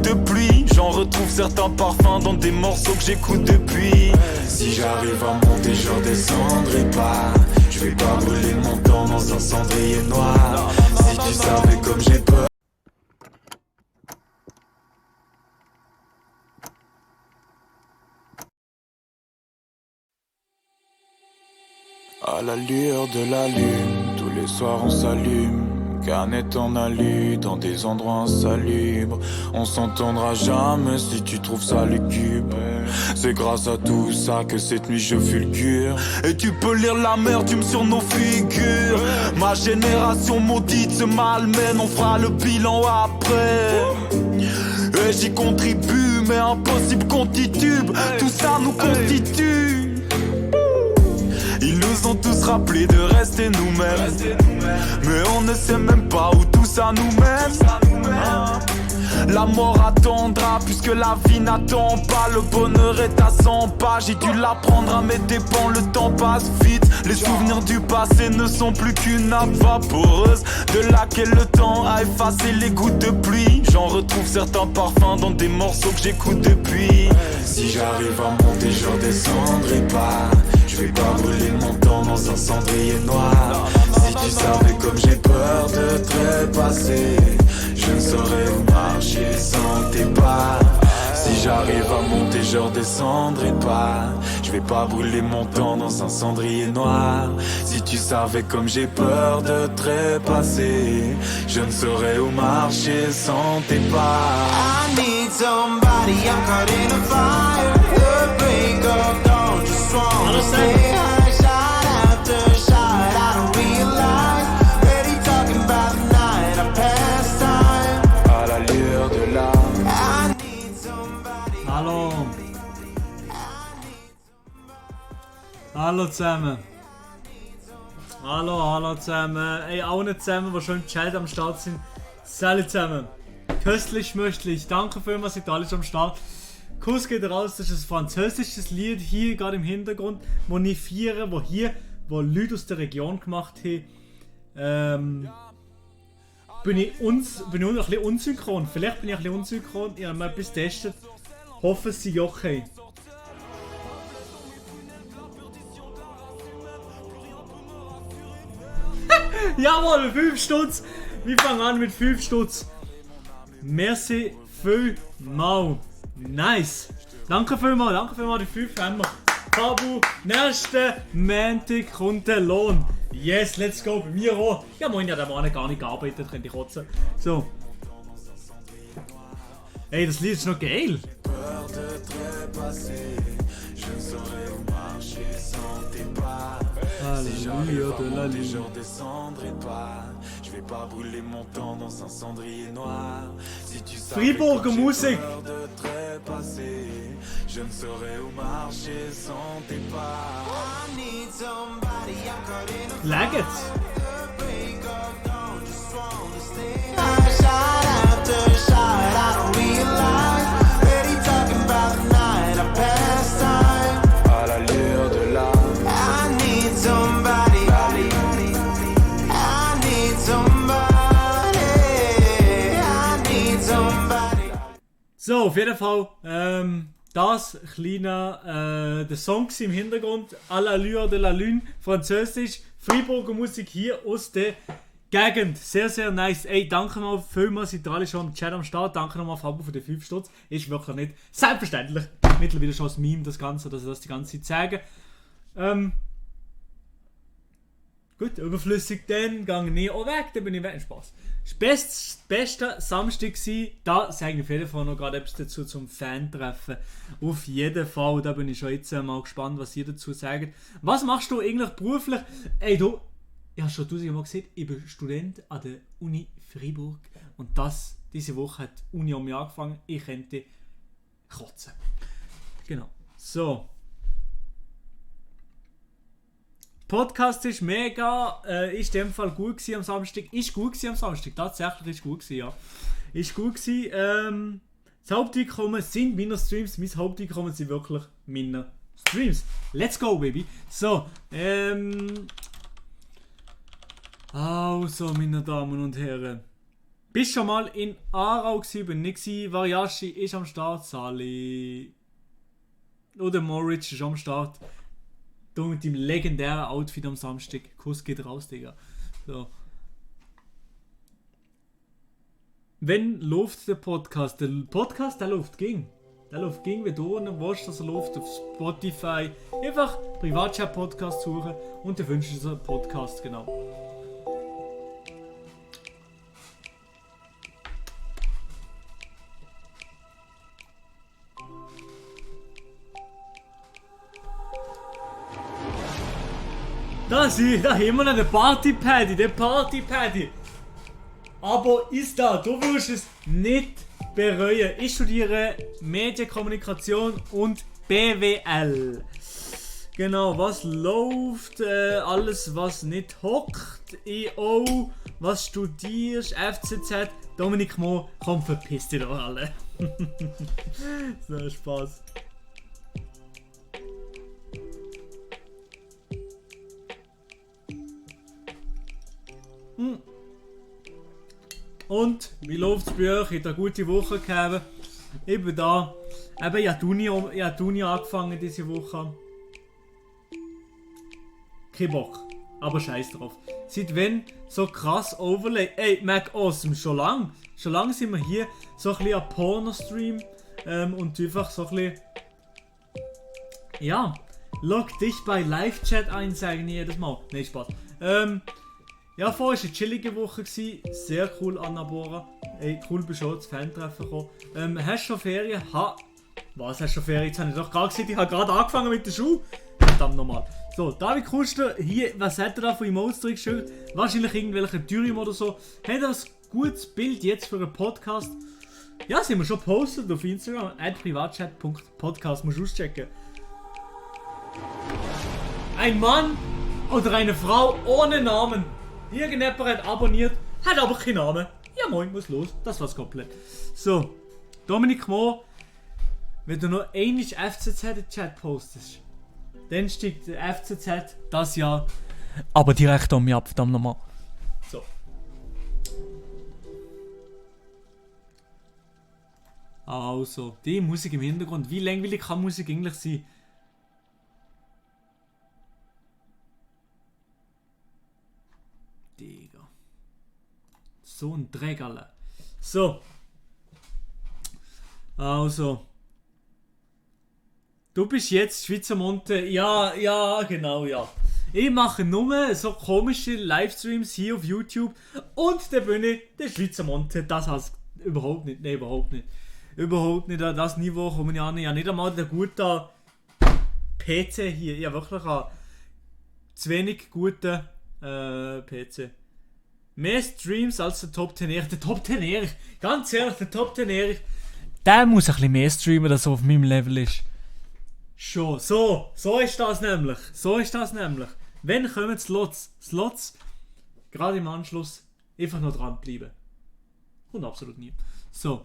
de pluie. J'en retrouve certains parfums dans des morceaux que j'écoute depuis. Si j'arrive à monter, je redescendrai pas. Je vais pas brûler mon temps dans un cendrier noir. Si tu savais comme j'ai peur. À la lueur de la lune, tous les soirs on s'allume. Canette en alu, dans des endroits insalubres. On s'entendra jamais si tu trouves ça lugubre. C'est grâce à tout ça que cette nuit je fulgure. Et tu peux lire l'amertume sur nos figures. Ma génération maudite se malmène, on fera le bilan après. Et j'y contribue, mais impossible qu'on titube. Tout ça nous constitue. Ils nous ont tous rappelé de rester nous-mêmes. Mais on ne sait même pas où tout ça nous mène. La mort attendra puisque la vie n'attend pas. Le bonheur est à 100 pas. J'ai dû l'apprendre à mes dépens. Le temps passe vite. Les souvenirs du passé ne sont plus qu'une nappe vaporeuse de laquelle le temps a effacé les gouttes de pluie. J'en retrouve certains parfums dans des morceaux que j'écoute depuis. Si j'arrive à monter, je redescendrai pas. Je vais pas brûler mon temps dans un cendrier noir. Si tu savais comme j'ai peur de trépasser, je ne saurais où marcher sans tes pas. Si j'arrive à monter, je redescendrai pas. Je vais pas brûler mon temps dans un cendrier noir. Si tu savais comme j'ai peur de trépasser, je ne saurais où marcher sans tes pas. I need somebody, I'm caught in a fire. The break of dawn, just wanna stay high. Shot after shot, I don't realize. Steady talking about the night, I pass time. À la lueur de la. I need somebody. Hallo. Hallo zusammen. Hallo zusammen. Ey, alle zusammen, die schon im Chat am Start sind. Salut zusammen. Köstlich, möchtlich. Danke vielmals, seid alle schon am Start. Kuss geht raus, das ist ein französisches Lied hier gerade im Hintergrund, wo ich feiere, wo Leute aus der Region gemacht haben. Bin ich ein bisschen unsynchron. Vielleicht bin ich ein bisschen unsynchron. Ich habe mal etwas getestet. Hoffe, es sei okay. Jawohl, 5 Stutz. Wir fangen an mit 5 Stutz. Merci vielmals. Nice. Danke vielmals, die 5 haben wir. Tabu, nächsten Montag kommt der Lohn. Yes, let's go, bei mir auch. Ja, moin, ja, der Mann gar nicht gearbeitet, könnte ich kotzen. So. Ey, das Lied ist noch geil. Alléluia de la lune. Je redescendrai pas. Je vais pas brûler mon temps dans un cendrier noir. Si tu savais Fribourg comme j'ai Musik. peur de trépasser, je ne saurais où marcher sans tes pas. I need somebody, I'm caught in a Lagget's. break of dawn, just wanna stay high. Shot after shot, I don't realize. Steady talking about the night, I pass time. À la lueur de la. I need somebody. I need somebody. I need somebody. So, auf jeden Fall, das kleine, der Song im Hintergrund, à la lueur de la lune, französisch, Freiburger Musik hier aus der Gegend. Sehr, sehr nice. Ey, danke noch vielmals, seid ihr alle schon im Chat am Start. Danke nochmal Fabo für die 5 Stutz. Ist wirklich nicht selbstverständlich. Mittlerweile schon ein Meme, das Ganze, dass ich das die ganze Zeit sage. Gut, überflüssig, dann gehe ich auch weg, dann bin ich weg. Spaß. Das beste Samstag war, da sage ich auf jeden Fall noch gerade etwas dazu zum Fan-Treffen. Auf jeden Fall, da bin ich schon jetzt mal gespannt, was ihr dazu sagt. Was machst du eigentlich beruflich? Ey, du, ich habe schon 1000-mal gesagt, ich bin Student an der Uni Freiburg und diese Woche hat die Uni um mich angefangen, ich könnte kotzen. Genau. So. Podcast ist mega, ist in dem Fall gut gewesen am Samstag. Ist gut gewesen am Samstag, tatsächlich ist gut gewesen, ja. Ist gut gewesen. Das Haupteinkommen sind meine Streams, mein Haupteinkommen sind wirklich meine Streams. Let's go, baby. So, also, meine Damen und Herren. Bist schon mal in Aarau gewesen, bin nicht gewesen. Variashi ist am Start, Sali oder Moritz ist am Start. Du mit deinem legendären Outfit am Samstag. Kuss geht raus, Digga. So. Wenn läuft der Podcast? Der Podcast, der läuft ging. Der läuft ging, wenn du und willst, dass er läuft auf Spotify. Einfach Privatchat-Podcast suchen und dann wünschst du einen Podcast, genau. Da haben wir noch den Party-Paddy. Aber ist da, du wirst es nicht bereuen. Ich studiere Medienkommunikation und BWL. Genau, was läuft? Alles, was nicht hockt. EO, was studierst? FCZ. Dominik Mo, komm, verpiss dich doch alle. So, Spaß. Und wie läuft es bei euch? Ich habe eine gute Woche gehabt. Ich bin da. Eben, ich habe die Uni angefangen diese Woche. Kein Bock. Aber scheiß drauf. Seit wann so krass Overlay? Ey, Mac Awesome, schon lang. Schon lange sind wir hier so ein bisschen am Porno-Stream. Und einfach so ein bisschen. Ja. Log dich bei Live-Chat ein, sagen jedes Mal. Nein, Spaß. Ja, vorher war eine chillige Woche. Sehr cool, Anna Bora. Ey, cool, bist du auch zu Fan-Treffen gekommen. Hast du schon Ferien? Was, hast du schon Ferien? Jetzt habe ich doch gerade gesagt, ich habe gerade angefangen mit der Schule. Verdammt nochmal. So, David Kuster, hier, was hat er da für Emotes drin geschrieben? Wahrscheinlich irgendwelche Dürüm oder so. Hat er ein gutes Bild jetzt für einen Podcast? Ja, sind wir schon gepostet auf Instagram. @privatchat.podcast, musst du auschecken. Ein Mann oder eine Frau ohne Namen. Irgendjemand hat abonniert, hat aber keinen Namen. Ja moin, muss los. Das war's komplett. So, Dominik Mo, wenn du noch einmal FCZ in den Chat postest, dann steigt der FCZ das Jahr aber direkt an mich ab, verdammt nochmal. So. Also, die Musik im Hintergrund. Wie langweilig kann Musik eigentlich sein? Digga. So ein Dreck, alle. So. Also. Du bist jetzt Schweizer Monte. Ja, genau, ja. Ich mache nur so komische Livestreams hier auf YouTube. Und dann bin ich der Schweizer Monte. Das heißt überhaupt nicht. Nein, überhaupt nicht. Überhaupt nicht an das Niveau komme ich an. Ich habe nicht einmal den guten PC hier. Ich habe wirklich einen zu wenig guten PC. Mehr Streams als der Top 10 Erich. Der Top 10 Erich, ganz ehrlich, der Top 10 Erich, der muss ein bisschen mehr streamen, dass er auf meinem Level ist. Schon, so ist das nämlich. Wenn kommen Slots, gerade im Anschluss, einfach noch dranbleiben. Und absolut nie. So,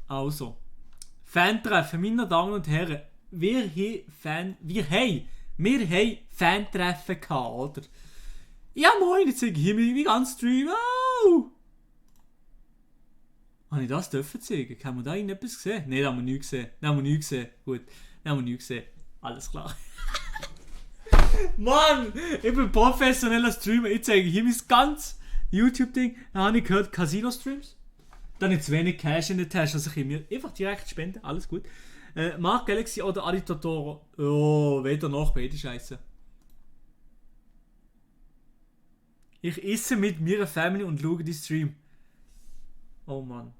also. Fan-Treffen, meine Damen und Herren. Wir haben Fan-Treffen gehabt, oder? Ja moin, jetzt zeige ich hier meinen ganzen Stream. Oh! Habe ich das dürfen zeigen? Haben wir da irgendetwas gesehen? Nein, da haben wir nichts gesehen. Gut, da haben wir nichts gesehen. Alles klar. Mann, ich bin professioneller Streamer. Ich zeige hier mein ganzes YouTube-Ding. Dann habe ich gehört, Casino-Streams. Dann nicht zu wenig Cash in der Tasche, also ich mir einfach direkt spenden. Alles gut. Mark Galaxy oder Aditotoro. Oh, weder noch, beide Scheiße. Ich esse mit meiner Family und schaue die Stream. Oh Mann.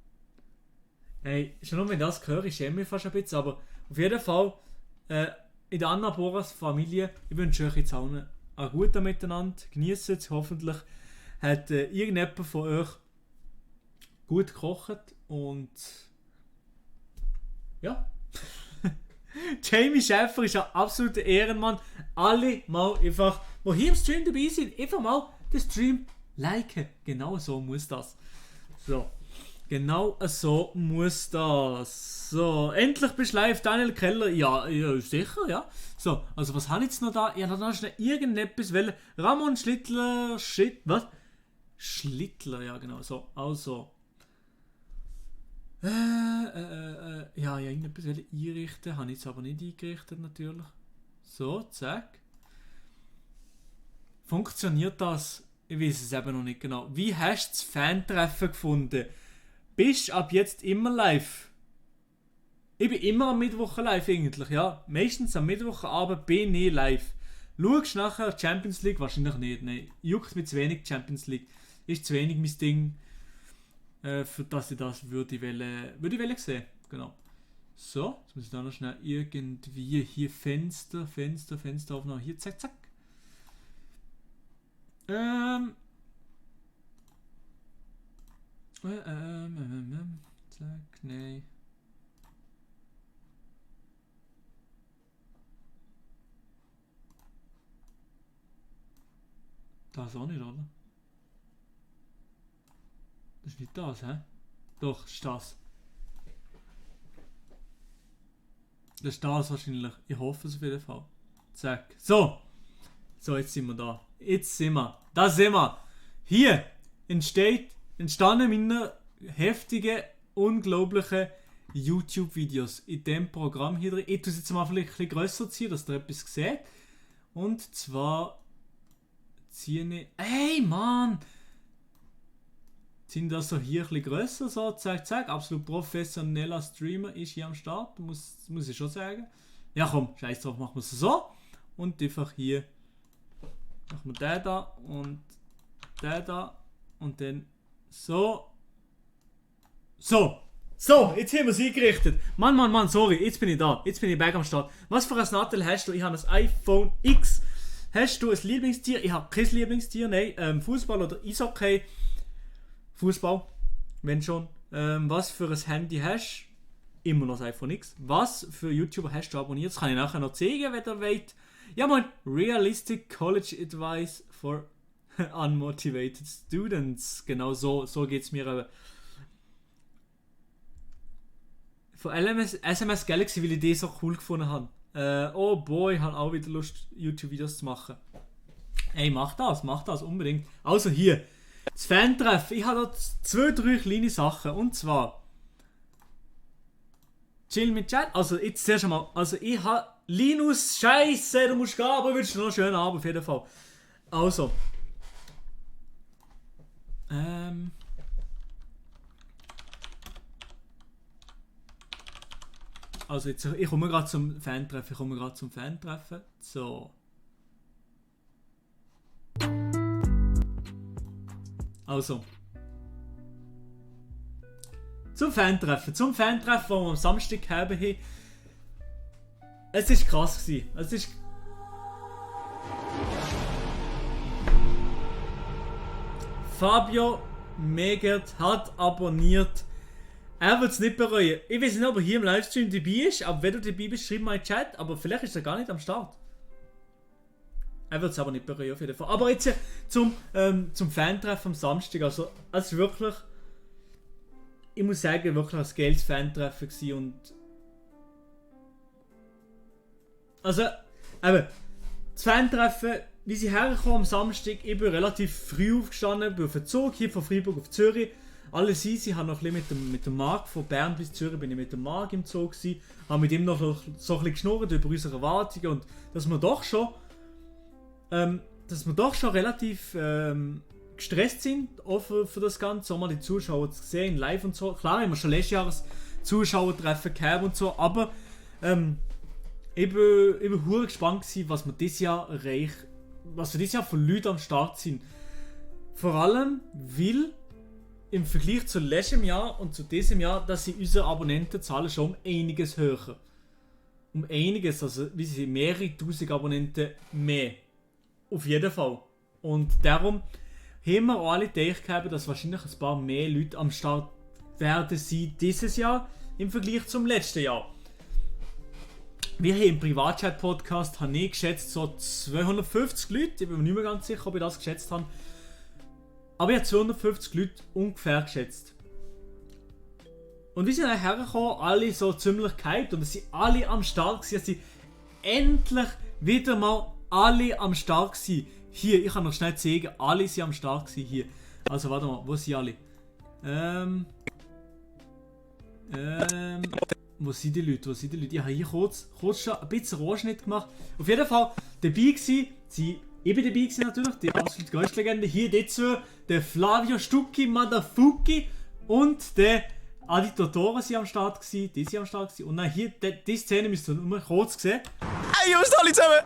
Hey, schon nur wenn ich das höre, ich schäme mich fast ein bisschen, aber auf jeden Fall, in der Anna Boras Familie, ich wünsche euch jetzt allen ein guten Miteinander. Genießt es, hoffentlich hat irgendjemand von euch gut gekocht und ja. Jamie Schäfer ist ein absoluter Ehrenmann. Alle mal einfach, die hier im Stream dabei sind, einfach mal den Stream liken. Genau so muss das. So. Genau so muss das. So, endlich bist du live, Daniel Keller. Ja, sicher, ja. So, also was habe ich jetzt noch da? Ja, da ist noch irgendetwas, weil Ramon Schlittler, was? Schlittler, ja genau, so, also. Ja, irgendetwas einrichten. Habe ich jetzt aber nicht eingerichtet, natürlich. So, zack. Funktioniert das? Ich weiß es eben noch nicht genau. Wie hast du das Fan-Treffen gefunden? Bist ab jetzt immer live? Ich bin immer am Mittwoch live eigentlich, ja. Meistens am Mittwochabend bin ich live. Schaust du nachher Champions League? Wahrscheinlich nicht, nein. Juckt mir zu wenig Champions League. Ist zu wenig mein Ding, für dass ich das würde ich sehen. Genau. So, jetzt muss ich da noch schnell irgendwie hier Fenster aufnehmen. Hier, zack, zack. Zack, nee. Das auch nicht, oder? Das ist nicht das, hä? Doch, das ist das. Das ist das wahrscheinlich. Ich hoffe es auf jeden Fall. Zack. So. So, jetzt sind wir da. Da sind wir. Hier entstanden meine heftigen, unglaublichen YouTube-Videos in dem Programm hier drin. Ich tue es jetzt mal vielleicht ein bisschen grösser ziehen, dass ihr etwas seht. Und zwar ziehe ich... Hey, Mann! Sind das so hier ein bisschen grösser, so, zack, zack. Absolut professioneller Streamer ist hier am Start, muss ich schon sagen. Ja komm, scheiß drauf, machen wir es so. Und einfach hier machen wir den da und den da und dann so. So, jetzt haben wir es eingerichtet. Mann, sorry, jetzt bin ich da. Jetzt bin ich back am Start. Was für ein Nattel hast du? Ich habe ein iPhone X. Hast du ein Lieblingstier? Ich habe kein Lieblingstier, nein. Fußball oder Eishockey? Fußball, wenn schon. Was für ein Handy hast du? Immer noch das iPhone X. Was für YouTuber hast du abonniert? Das kann ich nachher noch zeigen, wenn ihr wollt. Ja, man, Realistic College Advice for Unmotivated Students. Genau so geht es mir aber. Von SMS Galaxy, weil ich die so cool gefunden habe. Oh boy, ich habe auch wieder Lust, YouTube-Videos zu machen. Ey, mach das, unbedingt. Also hier. Das Fan-Treffen, ich habe da 2-3 kleine Sachen. Und zwar Chill mit Chat. Also jetzt zuerst einmal. Also ich habe Linus, Scheiße, du musst gehen, aber du wünschst noch einen schönen Abend auf jeden Fall. Also. Also jetzt, ich komme gerade zum Fan-Treffen. So. Also. Zum Fan-Treffen, das wir am Samstag haben. Es war krass gewesen. Fabio Megert hat abonniert. Er wird es nicht bereuen. Ich weiß nicht, ob er hier im Livestream dabei ist, aber wenn du dabei bist, schreib mal in den Chat. Aber vielleicht ist er gar nicht am Start. Er wird es aber nicht bereuen, auf jeden Fall. Aber jetzt zum Fan-Treffen am Samstag. Also es ist wirklich, ich muss sagen, wirklich ein geiles Fan-Treffen gewesen. Und also, eben, das Fan-Treffen, wie sie hergekommen am Samstag, ich bin relativ früh aufgestanden, bin auf den Zug hier von Freiburg auf Zürich. Alles easy, ich habe noch ein bisschen mit dem Marc von Bern bis Zürich bin ich mit dem Marc im Zug gewesen, habe mit ihm noch so ein bisschen geschnurrt über unsere Erwartungen und dass wir doch schon relativ gestresst sind auch für das Ganze, um mal die Zuschauer zu sehen, live und so. Klar, haben wir schon letztes Jahr Zuschauertreffen gehabt und so, aber ich bin hure gespannt gewesen, was wir dieses Jahr erreichen, was für dieses Jahr für Leute am Start sind. Vor allem, weil im Vergleich zu letztem Jahr und zu diesem Jahr, dass sie unsere Abonnentenzahlen schon um einiges höher. Um einiges, also wie sie mehrere tausend Abonnenten mehr. Auf jeden Fall. Und darum haben wir alle gedacht, dass wahrscheinlich ein paar mehr Leute am Start werden sie dieses Jahr im Vergleich zum letzten Jahr. Wir haben im Privatchat-Podcast, habe ich geschätzt, so 250 Leute. Ich bin mir nicht mehr ganz sicher, ob ich das geschätzt habe. Aber ich habe 250 Leute ungefähr geschätzt. Und wir sind dann hergekommen, alle so ziemlich gehypt und es sind alle am Start gewesen. Es sind endlich wieder mal alle am Start gewesen. Hier, ich kann noch schnell zeigen, alle sind am Start gewesen hier. Also warte mal, wo sind alle? Wo sind die Leute? Ich habe hier kurz schon ein bisschen Rohschnitt gemacht. Auf jeden Fall dabei gewesen, ich bin dabei gewesen natürlich, die absolute Geistlegende. Hier die zwei, der Flavio Stucchi Madafuki und der Adi Totoro sind am Start gewesen, die sind am Start gewesen. Und dann hier, die Szene müsst ihr nur kurz sehen. Hey Jungs, alle zusammen!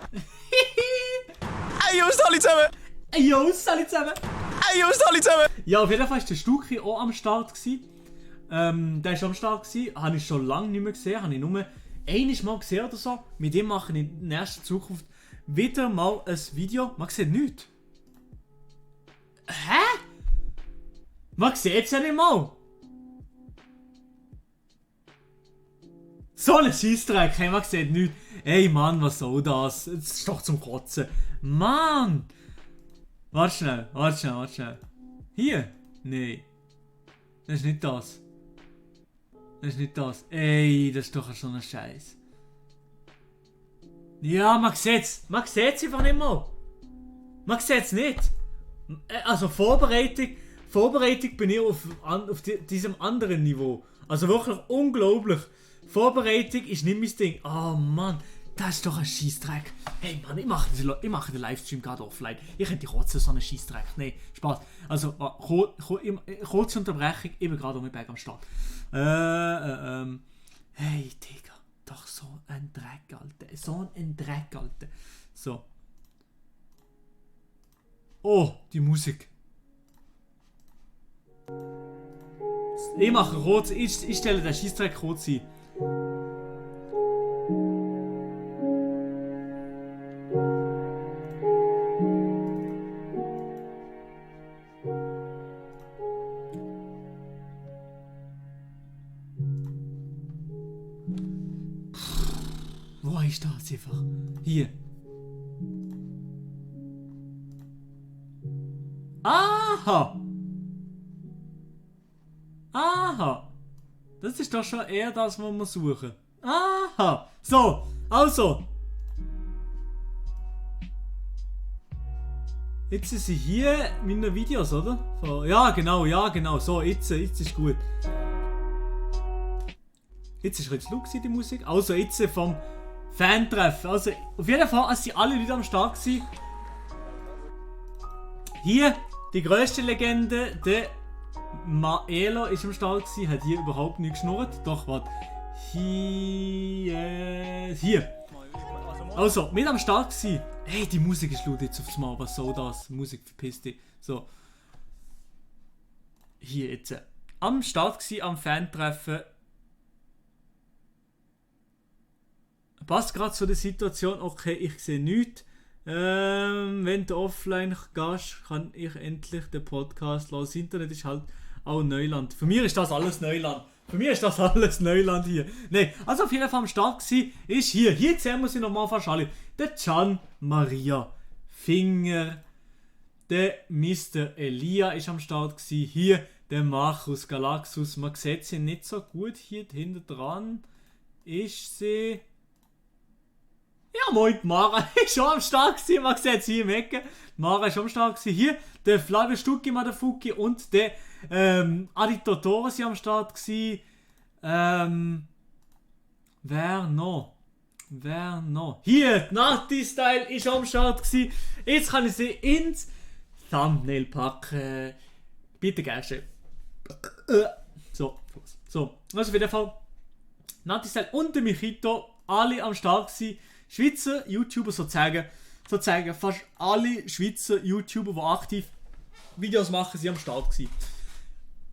Hey Jungs, alle zusammen! Ey, Jungs, alle zusammen! Hey Jungs, alle zusammen! Ja, auf jeden Fall war der Stucchi auch am Start gewesen. Der war am Start gewesen, habe ich schon lange nicht mehr gesehen, habe ich nur einmal mal gesehen oder so. Mit dem mache ich in nächster Zukunft wieder mal ein Video. Man sieht nichts. Hä? Man sieht es ja nicht mal. So ein Scheissdreck, hey, man sieht nichts. Ey Mann, was soll das? Das ist doch zum Kotzen. Mann! Warte schnell. Hier? Nee. Das ist nicht das. Ey, das ist doch so ein Scheiß. Ja, man sieht's. Man sieht's einfach nicht mal. Man sieht's nicht. Also Vorbereitung bin ich auf diesem anderen Niveau. Also wirklich unglaublich. Vorbereitung ist nicht mein Ding. Oh Mann, das ist doch ein Scheissdreck. Hey Mann, ich mache den Livestream gerade offline. Ich könnte kotzen, so einen Scheissdreck. Nein, Spaß. Also, kurze Unterbrechung, ich bin gerade um den Berg am Start. Hey Digga, doch so ein Dreck, Alter. So. Oh, die Musik. Ich mache kurz, ich stelle den Scheissdreck kurz ein. Wo ist das einfach? Hier. Aha! Das ist doch schon eher das, was wir suchen. Aha! So, also. Jetzt sind sie hier meine Videos, oder? Ja, genau. So, jetzt ist gut. Jetzt ist jetzt laut die Musik. Also jetzt vom Fan-Treffen. Also auf jeden Fall, als sie alle Leute am Start waren. Hier die grösste Legende, der Maelo ist am Start gewesen, hat hier überhaupt nicht geschnurrt. Doch, warte. Hier. Also, mit am Start gewesen. Hey, die Musik ist laut jetzt aufs Mal. Was soll das? Musik verpisst dich. So. Hier jetzt. Am Start gewesen, am Fan-Treffen. Passt gerade zu der Situation. Okay, ich sehe nichts. Wenn du offline gehst, kann ich endlich den Podcast hören. Das Internet ist halt auch Neuland. Für mich ist das alles Neuland. Hier. Nein, also auf jeden Fall am Start gewesen, ist hier. Hier sehen wir sie nochmal fast alle. Der Gian Maria Finger. Der Mr. Elia ist am Start gewesen. Hier der Marcus Galaxus. Man sieht sie nicht so gut. Hier hinter dran ist sie. Ja, moin, Mara ist schon am Start gewesen, man sieht sie hier im Ecken. Mara ist schon am Start gewesen. Hier, der Flavio Stucchi Madafuki und der Adi Totoro sind am Start gewesen. Wer noch? Hier, Nati Style ist am Start gewesen. Jetzt kann ich sie ins Thumbnail packen. Bitte gerne schön. So, also auf jeden Fall Nati Style und der Michito, alle am Start gewesen. Schweizer YouTuber sozusagen fast alle Schweizer YouTuber, die aktiv Videos machen, sind am Start gewesen.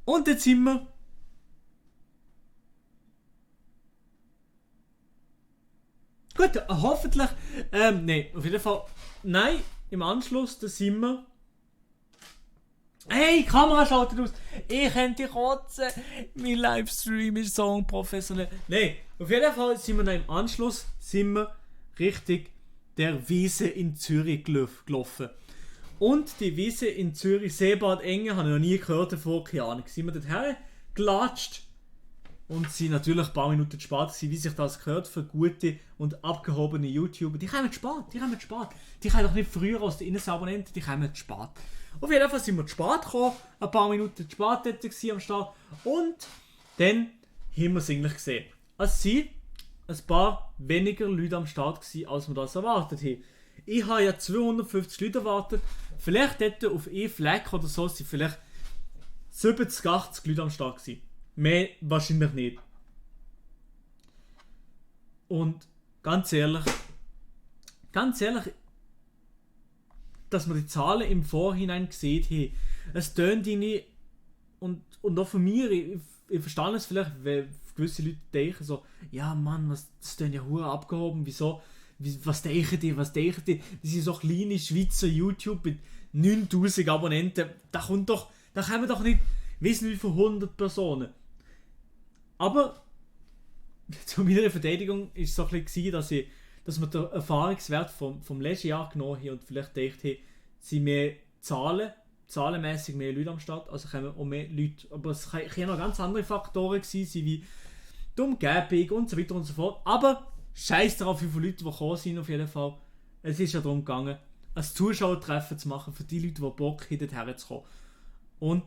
Und jetzt sind wir gut, hoffentlich nein, auf jeden Fall nein, im Anschluss, da sind wir. Hey, Kamera schaltet aus. Ich könnte kotzen. Mein Livestream ist so unprofessionell. Nein, auf jeden Fall sind wir dann im Anschluss Richtung der Wiese in Zürich gelaufen. Und die Wiese in Zürich, Seebad Enge, habe ich noch nie gehört davor, keine Ahnung. Sind wir dorthin gelatscht und sind natürlich ein paar Minuten zu spät gewesen, wie sich das gehört für gute und abgehobene YouTuber. Die kommen zu spät. Die kommen doch nicht früher als die Innes-Abonnenten, die kommen zu spät. Auf jeden Fall sind wir zu spät gekommen, ein paar Minuten zu spät dort am Start. Und dann haben wir es eigentlich gesehen. Es sind ein paar weniger Leute am Start gewesen, als wir das erwartet haben. Ich habe ja 250 Leute erwartet. Vielleicht dort auf Fleck oder so sind vielleicht 70, 80 Leute am Start gewesen. Mehr wahrscheinlich nicht. Und ganz ehrlich, dass wir die Zahlen im Vorhinein gesehen haben, es tönt nicht, und auch von mir, ich verstehe es vielleicht, weil gewisse Leute denken so, ja Mann, das tönt ja hure abgehoben, wieso, was denken die, die sind so kleine Schweizer YouTube mit 9000 Abonnenten, da kommen doch nicht, wissen wie viele 100 Personen. Aber zu meiner Verteidigung war es so ein bisschen, dass wir den Erfahrungswert vom letzten Jahr genommen haben und vielleicht gedacht haben, sind mehr zahlenmäßig mehr Leute am Start, also kommen auch mehr Leute, aber es können noch ganz andere Faktoren sein, wie die Umgebung und so weiter und so fort, aber scheiß darauf, wie viele Leute die gekommen sind auf jeden Fall. Es ist ja darum gegangen, ein Zuschauertreffen zu machen für die Leute, die Bock haben, dorthin zu kommen. Und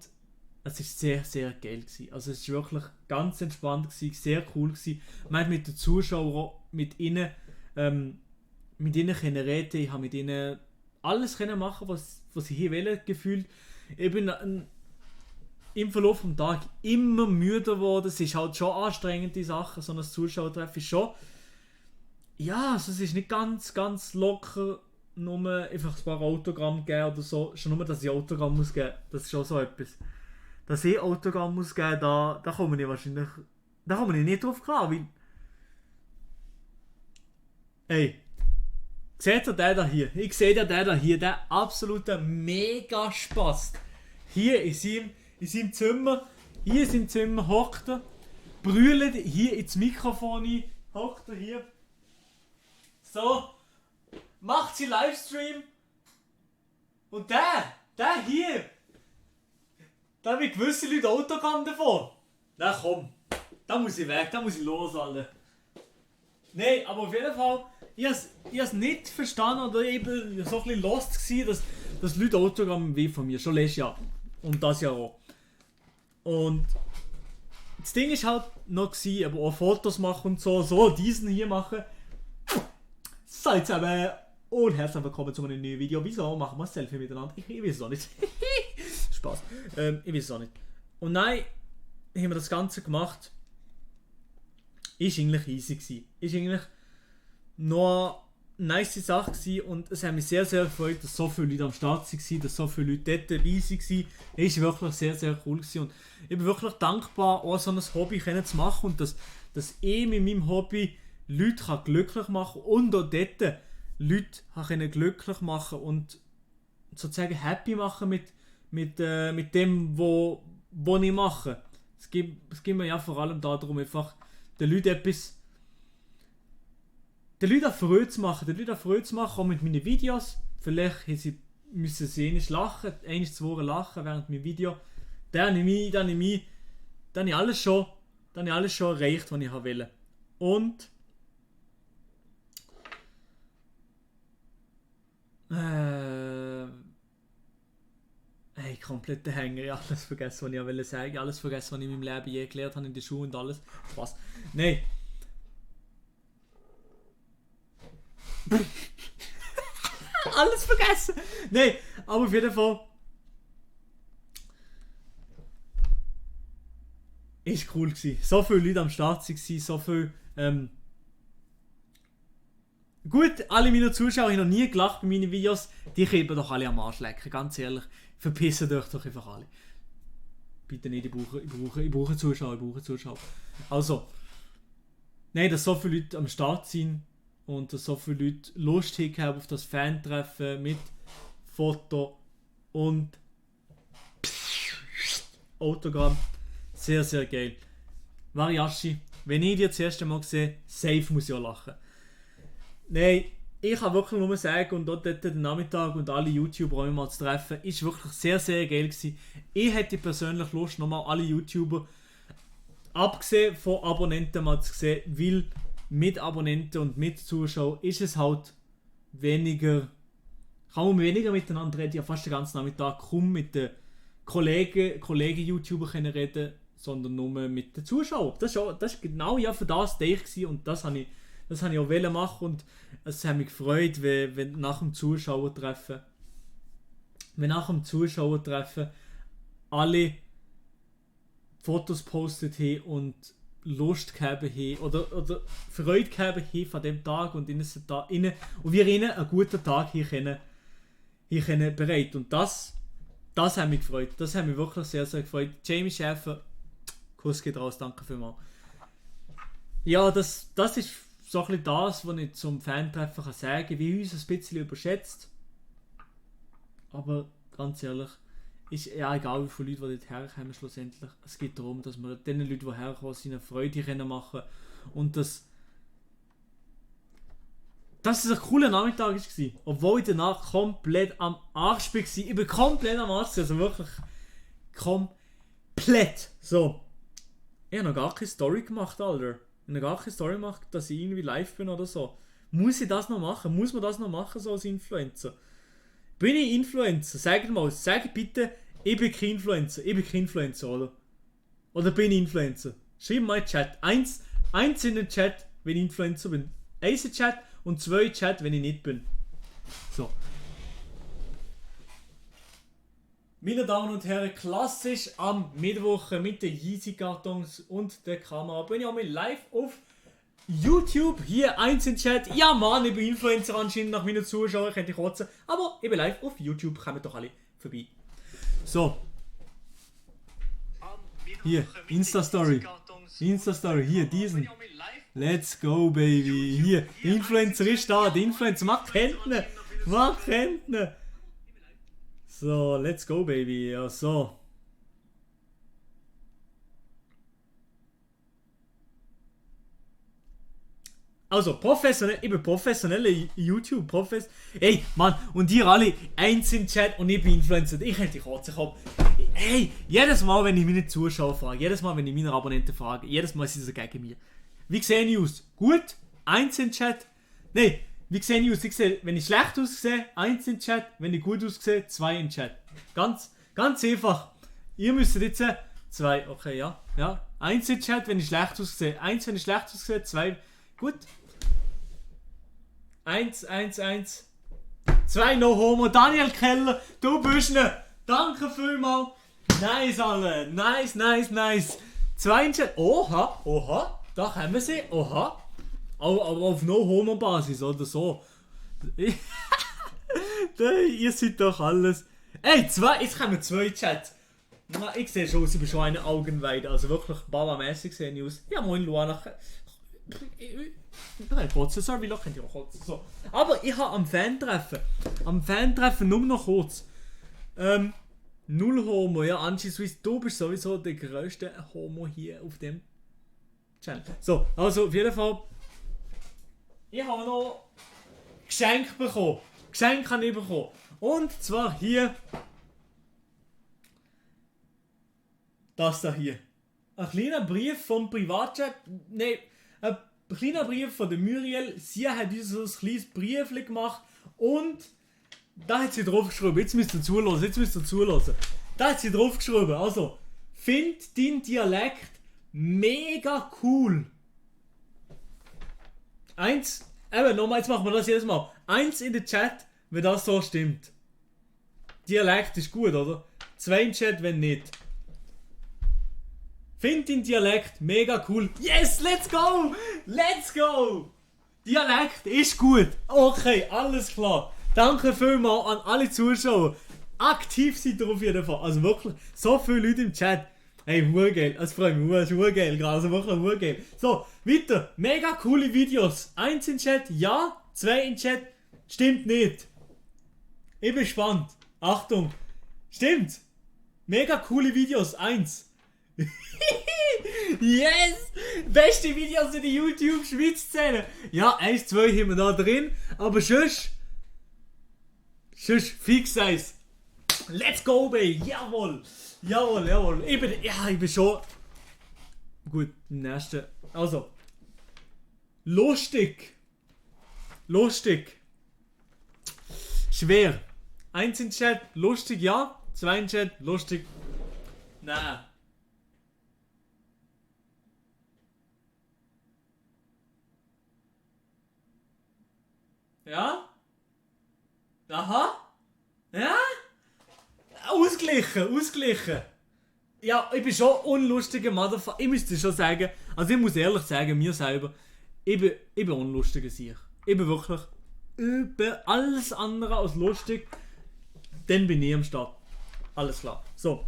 es war sehr, sehr geil gewesen. Also es war wirklich ganz entspannt gewesen, sehr cool gewesen. Man hat mit den Zuschauern, mit ihnen können reden, ich habe mit ihnen alles können machen, was ich hier wollte, gefühlt. Ich bin im Verlauf des Tages immer müder geworden. Es ist halt schon anstrengend, die Sache, so ein Zuschauertreffen ist schon. Ja, also es ist nicht ganz, ganz locker, nur einfach ein paar Autogramm geben oder so. Schon nur, dass ich Autogramm muss geben, das ist schon so etwas. Dass ich Autogramm muss geben, da komme ich wahrscheinlich, da komme ich nicht drauf klar, weil... Ey, seht ihr den da hier? Ich sehe den da hier, der absolute Mega-Spaß. Hier in seinem Zimmer, hockt er, brüllt hier ins Mikrofon ein, hockt er hier. So, macht sie Livestream. Und der hier, da haben gewisse Leute Autogramm davon. Na komm, da muss ich weg, da muss ich los, alle. Nein, aber auf jeden Fall, ich has nicht verstanden oder eben so ein bisschen lost gewesen, dass Leute Autogramm wie von mir, schon letztes Jahr und das Jahr auch. Und das Ding ist halt noch gewesen, aber auch Fotos machen und so diesen hier machen. Seid zusammen und herzlich willkommen zu einem neuen Video. Wieso machen wir ein Selfie miteinander? Ich weiß es auch nicht. Spaß. Ich weiß es auch nicht. Und nein, haben wir das Ganze gemacht. Ist eigentlich easy gewesen. Ist eigentlich noch eine nice Sache gewesen und es hat mich sehr, sehr gefreut, dass so viele Leute am Start waren, dass so viele Leute dort dabei waren. Es war wirklich sehr, sehr cool gewesen und ich bin wirklich dankbar, auch so ein Hobby zu machen und dass ich mit meinem Hobby Leute glücklich machen kann und auch dort Leute glücklich machen und sozusagen happy machen mit dem, was ich mache. Es geht mir ja vor allem darum, einfach den Leuten Freude zu machen, auch mit meinen Videos. Vielleicht müssen sie einmal lachen, einmal 2 lachen während meinem Video. Dann habe ich alles schon erreicht, was ich wollte. Und komplett der Hänger, ich habe alles vergessen, was ich wollte sagen, alles vergessen, was ich in meinem Leben je gelernt habe in der Schule und alles. Spaß. Nein. Alles vergessen! Nein, aber auf jeden Fall. Ist cool gewesen. So viele Leute am Start waren, so viel. Gut, alle meine Zuschauer haben noch nie gelacht bei meinen Videos. Die können doch alle am Arsch lecken, ganz ehrlich. Verpissen euch doch einfach alle. Bitte nicht, ich brauche Zuschauer, Also. Nein, dass so viele Leute am Start sind. Und dass so viele Leute Lust haben auf das Fan-Treffen mit Foto und Autogramm. Sehr, sehr geil. Variashi, wenn ich dich das erste Mal sehe, safe muss ich auch lachen. Nein, ich kann wirklich nur sagen, und dort den Nachmittag und alle YouTuber auch mal zu treffen, ist wirklich sehr, sehr geil gewesen. Ich hätte persönlich Lust, nochmal alle YouTuber, abgesehen von Abonnenten, mal zu sehen, weil mit Abonnenten und mit Zuschauern ist es halt weniger, kann man weniger miteinander reden, ja fast den ganzen Nachmittag kaum mit den Kollegen YouTuber können reden, sondern nur mit den Zuschauern. Das ist genau ja für das Day und das habe ich auch wollen machen und es hat mich gefreut, wenn nach dem Zuschauertreffen alle Fotos postet haben und Lust gehabt haben oder Freude gehabt haben von dem Tag und wir ihnen einen guten Tag hier können bereiten. Und das hat mich gefreut. Das hat mich wirklich sehr, sehr gefreut. Jamie Schäfer, Kuss geht raus, danke vielmals. Ja, das ist so ein bisschen das, was ich zum Fantreffen kann sagen, wie uns ein bisschen überschätzt. Aber ganz ehrlich, ist ja egal, wie viele Leute, die dort herkommen schlussendlich. Es geht darum, dass wir den Leuten, die herkommen, seine Freude machen können. Und dass es ein cooler Nachmittag war. Obwohl ich danach komplett am Arsch war. Ich bin komplett am Arsch, also wirklich komplett. So. Ich habe noch gar keine Story gemacht, Alter. Ich habe noch gar keine Story gemacht, dass ich irgendwie live bin oder so. Muss ich das noch machen? Muss man das noch machen, so als Influencer? Bin ich Influencer? Sag bitte, ich bin kein Influencer. Ich bin kein Influencer, oder? Oder bin ich Influencer? Schreib mal in den Chat. Eins in den Chat, wenn ich Influencer bin. 1 in den Chat und 2 in den Chat, wenn ich nicht bin. So. Meine Damen und Herren, klassisch am Mittwoch mit den Yeezy-Kartons und der Kamera bin ich auch mal live auf YouTube, hier 1 in Chat. Ja Mann, ich bin Influencer anscheinend nach meinen Zuschauern, könnte ich kotzen. Aber ich bin live auf YouTube, kommen doch alle vorbei. So. Hier, Insta-Story, hier, diesen. Let's go, baby. Hier, der Influencer ist da, der Influencer, man kennt ihn. So, let's go, baby. Ja, so. Also, ich bin professioneller YouTube, Ey, Mann, und ihr alle, 1 im Chat und ich bin Influencer. Ich hätte die Kotze gehabt. Hey, jedes Mal, wenn ich meine Zuschauer frage, jedes Mal, wenn ich meine Abonnenten frage, jedes Mal sind sie gegen mich. Wie sehe ich aus? Gut? 1 im Chat? Nein, wie sehe ich aus? Ich sehe, wenn ich schlecht aussehe, 1 im Chat. Wenn ich gut aussehe, 2 im Chat. Ganz einfach. Ihr müsst jetzt 2, okay, ja. 1 im Chat, wenn ich schlecht aussehe. 1, wenn ich schlecht aussehe, 2. Gut. 1. 2 No Homo. Daniel Keller, du bist ne. Danke vielmals. Nice, alle. Nice. 2 im Chat. Oha. Da kommen sie. Oha. Aber auf No Homo Basis oder so. Ihr seid doch alles. Ey, 2. Jetzt kommen 2 Chats. Na, ich sehe schon aus, ich bin schon eine Augenweide. Also wirklich Baba-mäßig sehe ich aus. Ja, moin Luana. Nein, kotzen, sorry, wie könnt ihr auch kotzen. So. Aber ich habe am Fantreffen nur noch kurz. Null Homo, ja, Angie Swiss, du bist sowieso der grösste Homo hier auf dem Channel. So, also auf jeden Fall. Ich habe noch Geschenke bekommen. Und zwar hier. Das da hier. Ein kleiner Brief vom Privatchat. Nein, ein kleiner Brief von der Muriel. Sie hat uns so ein kleines Briefchen gemacht. Und da hat sie draufgeschrieben. Jetzt müsst ihr zuhören. Da hat sie draufgeschrieben. Also, find deinen Dialekt mega cool. 1, nochmal, jetzt machen wir das jedes Mal. 1 in den Chat, wenn das so stimmt. Dialekt ist gut, oder? 2 im Chat, wenn nicht. Find den Dialekt mega cool. Yes, let's go! Dialekt ist gut. Okay, alles klar. Danke vielmals an alle Zuschauer. Aktiv seid ihr auf jeden Fall. Also wirklich, so viele Leute im Chat. Hey, urgeil. Das freut mich, urgeil gerade. Also wirklich urgeil. So, weiter. Mega coole Videos. 1 in Chat, ja. 2 in Chat, stimmt nicht. Ich bin gespannt. Achtung. Stimmt. Mega coole Videos. 1. Yes! Beste Videos in der YouTube-Schweiz-Szene. Ja, 1, 2 haben wir da drin. Aber sonst fix eins. Let's go, baby. Jawohl. Ich bin schon... Gut, nächsten. Also. Lustig. Schwer. 1 in Chat, lustig, ja. 2 in Chat, lustig. Nein. Ja? Aha? Ja? Ausgleichen. Ja, ich bin schon unlustiger Motherfucker. Ich müsste schon sagen, also ich muss ehrlich sagen, mir selber, ich bin unlustiger als ich. Ich bin wirklich über alles andere als lustig. Dann bin ich am Start. Alles klar. So.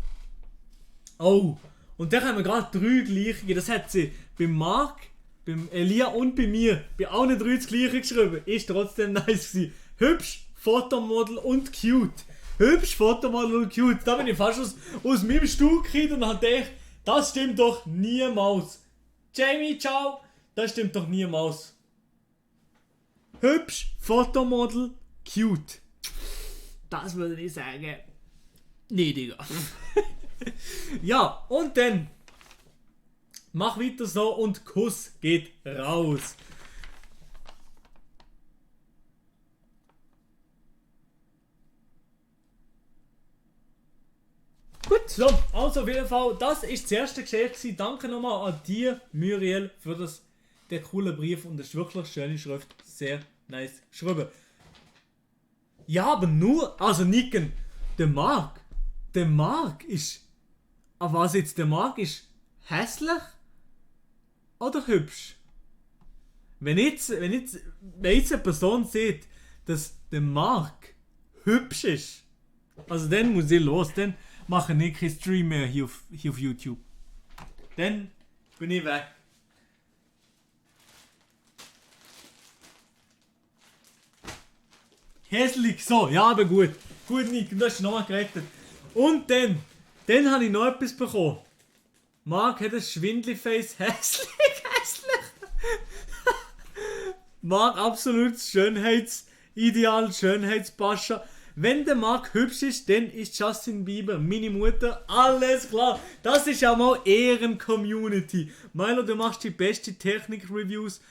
Oh. Und dann haben wir gerade 3 gleiche. Das hat sie beim Marc, beim Elia und bei mir bei allen 3 das gleiche geschrieben. Ist trotzdem nice gewesen. Hübsch, Fotomodel und cute. Hübsch, Fotomodel und cute. Da bin ich fast aus meinem Stuhl gekriegt und habe gedacht, das stimmt doch niemals. Jamie, ciao. Das stimmt doch niemals. Hübsch, Fotomodel, cute. Das würde ich sagen. Nee, Digga. Ja, und dann mach weiter so und Kuss geht raus. Gut, so, also auf jeden Fall, das ist das erste Geschenk. Danke nochmal an dir, Muriel, für den coolen Brief und das ist wirklich schöne Schrift. Sehr nice geschrieben. Ja, aber nur, also Nicken, der Marc ist, aber was jetzt der Marc ist, hässlich oder hübsch? Wenn jetzt eine Person sieht, dass der Marc hübsch ist, also dann muss ich los, dann mache ich keinen Stream mehr hier auf YouTube. Dann bin ich weg. Hässlich, so, ja, aber gut. Gut, Nick, du hast nochmal gerettet. Und dann habe ich noch etwas bekommen. Marc hat ein Schwindli-Face, hässlich. Marc, absolutes Schönheitsideal, Schönheitspascha. Wenn der Marc hübsch ist, dann ist Justin Bieber meine Mutter. Alles klar. Das ist ja mal Ehren-Community. Milo, du machst die beste Technik-Reviews.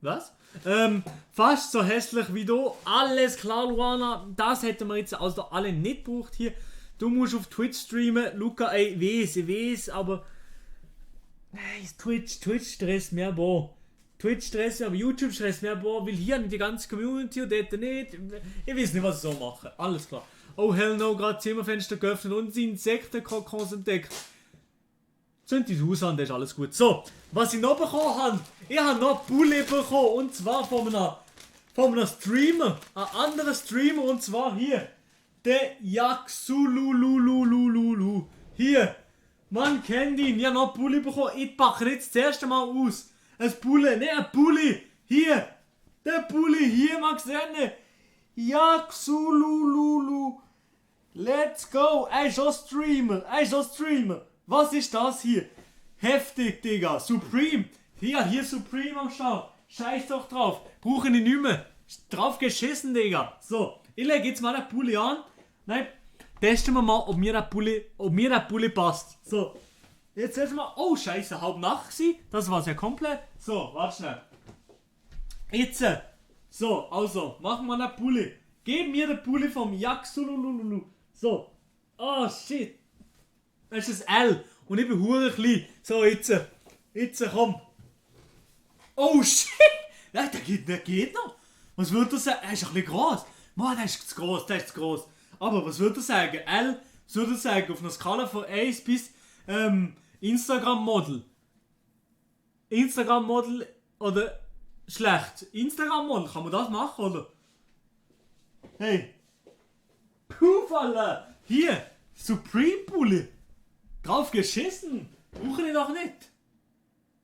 Was? Fast so hässlich wie du. Alles klar, Luana. Das hätten wir jetzt also alle nicht gebraucht hier. Du musst auf Twitch streamen. Luca, ey, ich weiß, aber... Twitch stresst mehr, boah. Twitch stresst, aber YouTube stresst mehr, boah, weil hier nicht die ganze Community und dort nicht. Ich weiß nicht, was ich so mache. Alles klar. Oh hell no, gerade Zimmerfenster geöffnet und die Insektenkokons entdeckt. Sind die Haus an, das ist alles gut. So, was ich noch bekommen habe, ich habe noch Bulle bekommen und zwar von einem Streamer, ein anderer Streamer und zwar hier, der Yaxulululululu. Hier, man kennt ihn, ich habe noch Bulle bekommen, ich packe jetzt das erste Mal aus. Ein Bulle, ne, ein Bulli. Hier. Der Bulli, hier, magst du sehen. Yaxulululu. Let's go. Er ist auch Streamer. Was ist das hier? Heftig, Digga. Supreme. Hier Supreme am Start. Scheiß doch drauf. Brauche ich nicht mehr. Drauf geschissen, Digga. So, ich lege jetzt mal den Bulli an. Nein, testen wir mal, ob mir der Bulli passt. So. Jetzt erstmal, oh Scheiße, halb Nacht gewesen. Das war's ja komplett. So, warte schnell. Jetzt, so, also, machen wir den Pulli. Gib mir den Pulli vom Yaxulululu. So, oh shit. Das ist das L und ich bin hure klein. So, jetzt komm. Oh shit. Nein, der geht noch. Was würde er sagen? Er ist ein bisschen groß. Mann, der ist zu groß. Aber was würde er sagen? L, was würde er sagen? Auf einer Skala von 1 bis Instagram-Model oder schlecht? Instagram-Model, kann man das machen, oder? Hey! Puh, Alter! Hier! Supreme-Pulli! Drauf geschissen! Brauche ich doch nicht!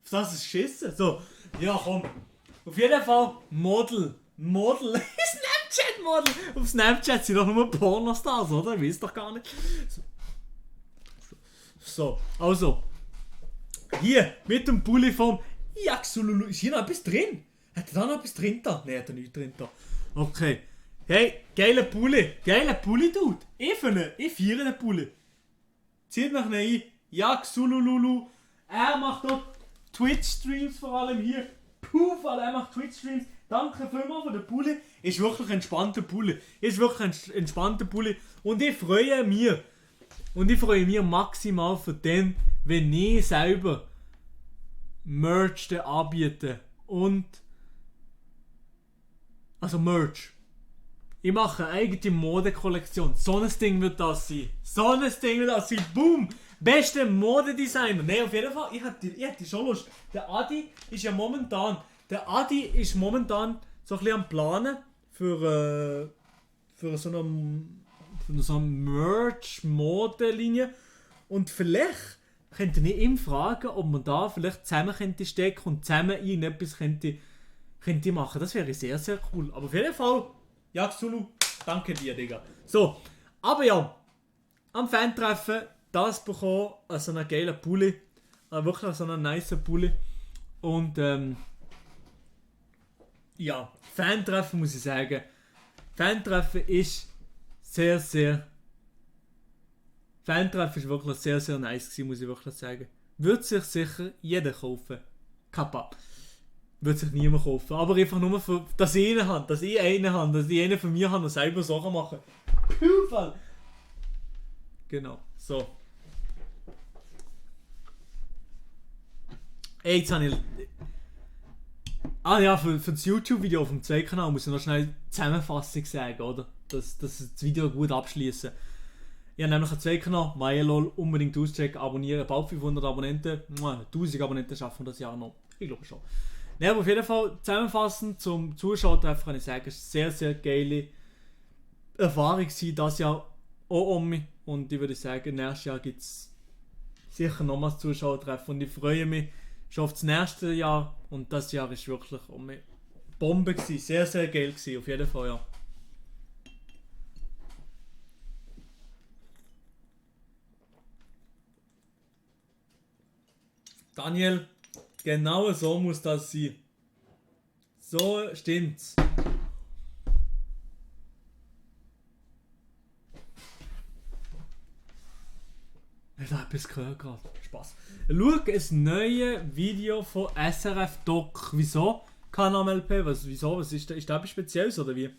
Auf das ist geschissen! So, ja komm! Auf jeden Fall Model! Snapchat-Model! Auf Snapchat sind doch nur Pornostars, oder? Ich weiß doch gar nicht. So, also. Hier, mit dem Pulli vom Yaxululu. Ist hier noch etwas drin? Hat er da noch etwas drin da? Nein, hat er nicht drin da. Okay. Hey, geiler Pulli, Dude. Ich feiere den Pulli. Zieht mich nicht ein. Yaxululu. Er macht dort Twitch-Streams vor allem hier. Puh, er macht Twitch-Streams. Danke vielmals für den Pulli. Ist wirklich ein entspannter Pulli. Und ich freue mich. Maximal von dem, wenn ich selber Merch anbiete. Und Also Merch. Ich mache eine eigene Modekollektion. So ein Ding wird das sein. Boom! Beste Modedesigner. Nein, auf jeden Fall. Ich hätte schon Lust. Der Adi ist momentan so ein bisschen am Planen für so eine Merch-Modelinie. Und vielleicht könnte ich ihn fragen, ob man da vielleicht zusammen könnte stecken und zusammen irgendetwas könnte machen. Das wäre sehr, sehr cool. Aber auf jeden Fall, ja, Zulu, danke dir, Digga. So, aber ja, am Fan-Treffen das bekommen, so einen geilen Pulli. Wirklich so einen nice Pulli. Und ja, Fan-Treffen muss ich sagen. Fan-Treffen ist sehr, sehr... Fan-Treffen ist wirklich sehr, sehr nice gewesen, muss ich wirklich sagen. Würde sich sicher jeder kaufen. Kappa. Würde sich niemand kaufen. Aber einfach nur, dass ich einen habe, dass ich einen von mir habe und selber Sachen machen. Zufall! Genau, so. Ey, jetzt habe ich... Ah ja, für das YouTube-Video auf dem zweiten Kanal muss ich noch schnell Zusammenfassung sagen, oder? Dass das Video gut abschließen. Ich habe nämlich einen zweiten Kanal, MyLol, unbedingt auschecken, abonnieren, bald 500 Abonnenten. 1000 Abonnenten schaffen wir das Jahr noch. Ich glaube schon. Ja, aber auf jeden Fall zusammenfassend zum Zuschauertreffen kann ich sagen, es ist eine sehr, sehr geile Erfahrung gewesen, das Jahr auch um mich. Und ich würde sagen, nächstes Jahr gibt es sicher nochmals Zuschauertreffen und ich freue mich schon auf das nächste Jahr. Und das Jahr ist wirklich um mich Bombe gewesen, sehr, sehr geil gewesen, auf jeden Fall, ja. Daniel, genau so muss das sein. So stimmt's. Ich habe etwas gehört gerade. Spaß. Schau ein neues Video von SRF Doc. Wieso? Kanal LP? Wieso? Was ist da? Ist da etwas Spezielles oder wie?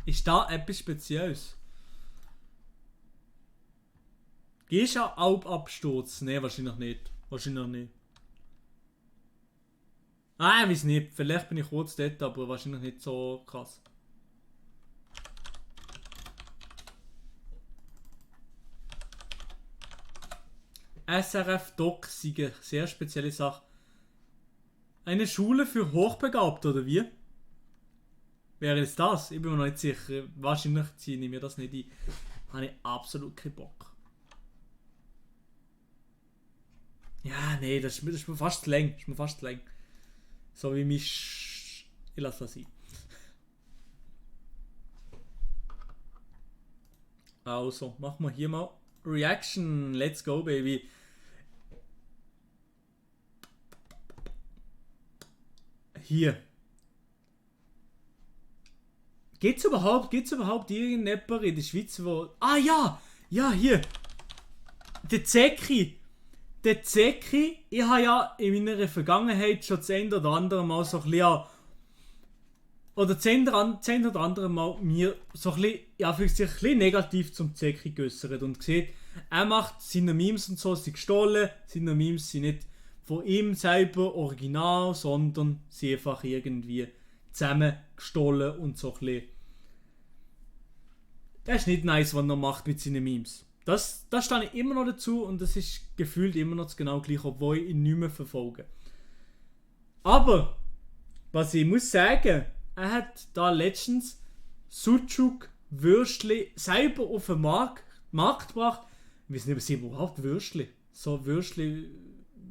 Ist da etwas Spezielles? Gehst du an Alpabsturz? Nein, wahrscheinlich nicht. Wahrscheinlich nicht. Ah, ich weiß nicht. Vielleicht bin ich kurz dort, aber wahrscheinlich nicht so krass. SRF Doc ist eine sehr spezielle Sache. Eine Schule für Hochbegabte, oder wie? Wäre es das? Ich bin mir noch nicht sicher. Wahrscheinlich ziehe ich mir das nicht ein. Habe ich absolut keinen Bock. Ja, nee, das ist mir fast zu lang. So wie mich. Ich lasse das sein. Also, machen wir hier mal Reaction. Let's go, baby. Hier. Geht's überhaupt irgendjemand in der Schweiz, wo... Ah ja! Ja, hier! Der Zeki, ich habe ja in meiner Vergangenheit schon das eine oder andere Mal so ein bisschen... Oder das eine oder andere Mal mir so ein bisschen, ja, für sich ein bisschen negativ zum Zeki geäussert und gesehen, er macht seine Memes und so, sind gestohlen, seine Memes sind nicht von ihm selber original, sondern sie einfach irgendwie zusammen gestohlen und so ein bisschen. Das ist nicht nice, was er macht mit seinen Memes. Das stehe ich immer noch dazu und das ist gefühlt immer noch das genau gleiche, obwohl ich ihn nicht mehr verfolge. Aber, was ich muss sagen, er hat da letztens Sucuk Würstli selber auf den Markt gebracht. Ich weiß nicht, ob sie überhaupt Würstli. So Würstli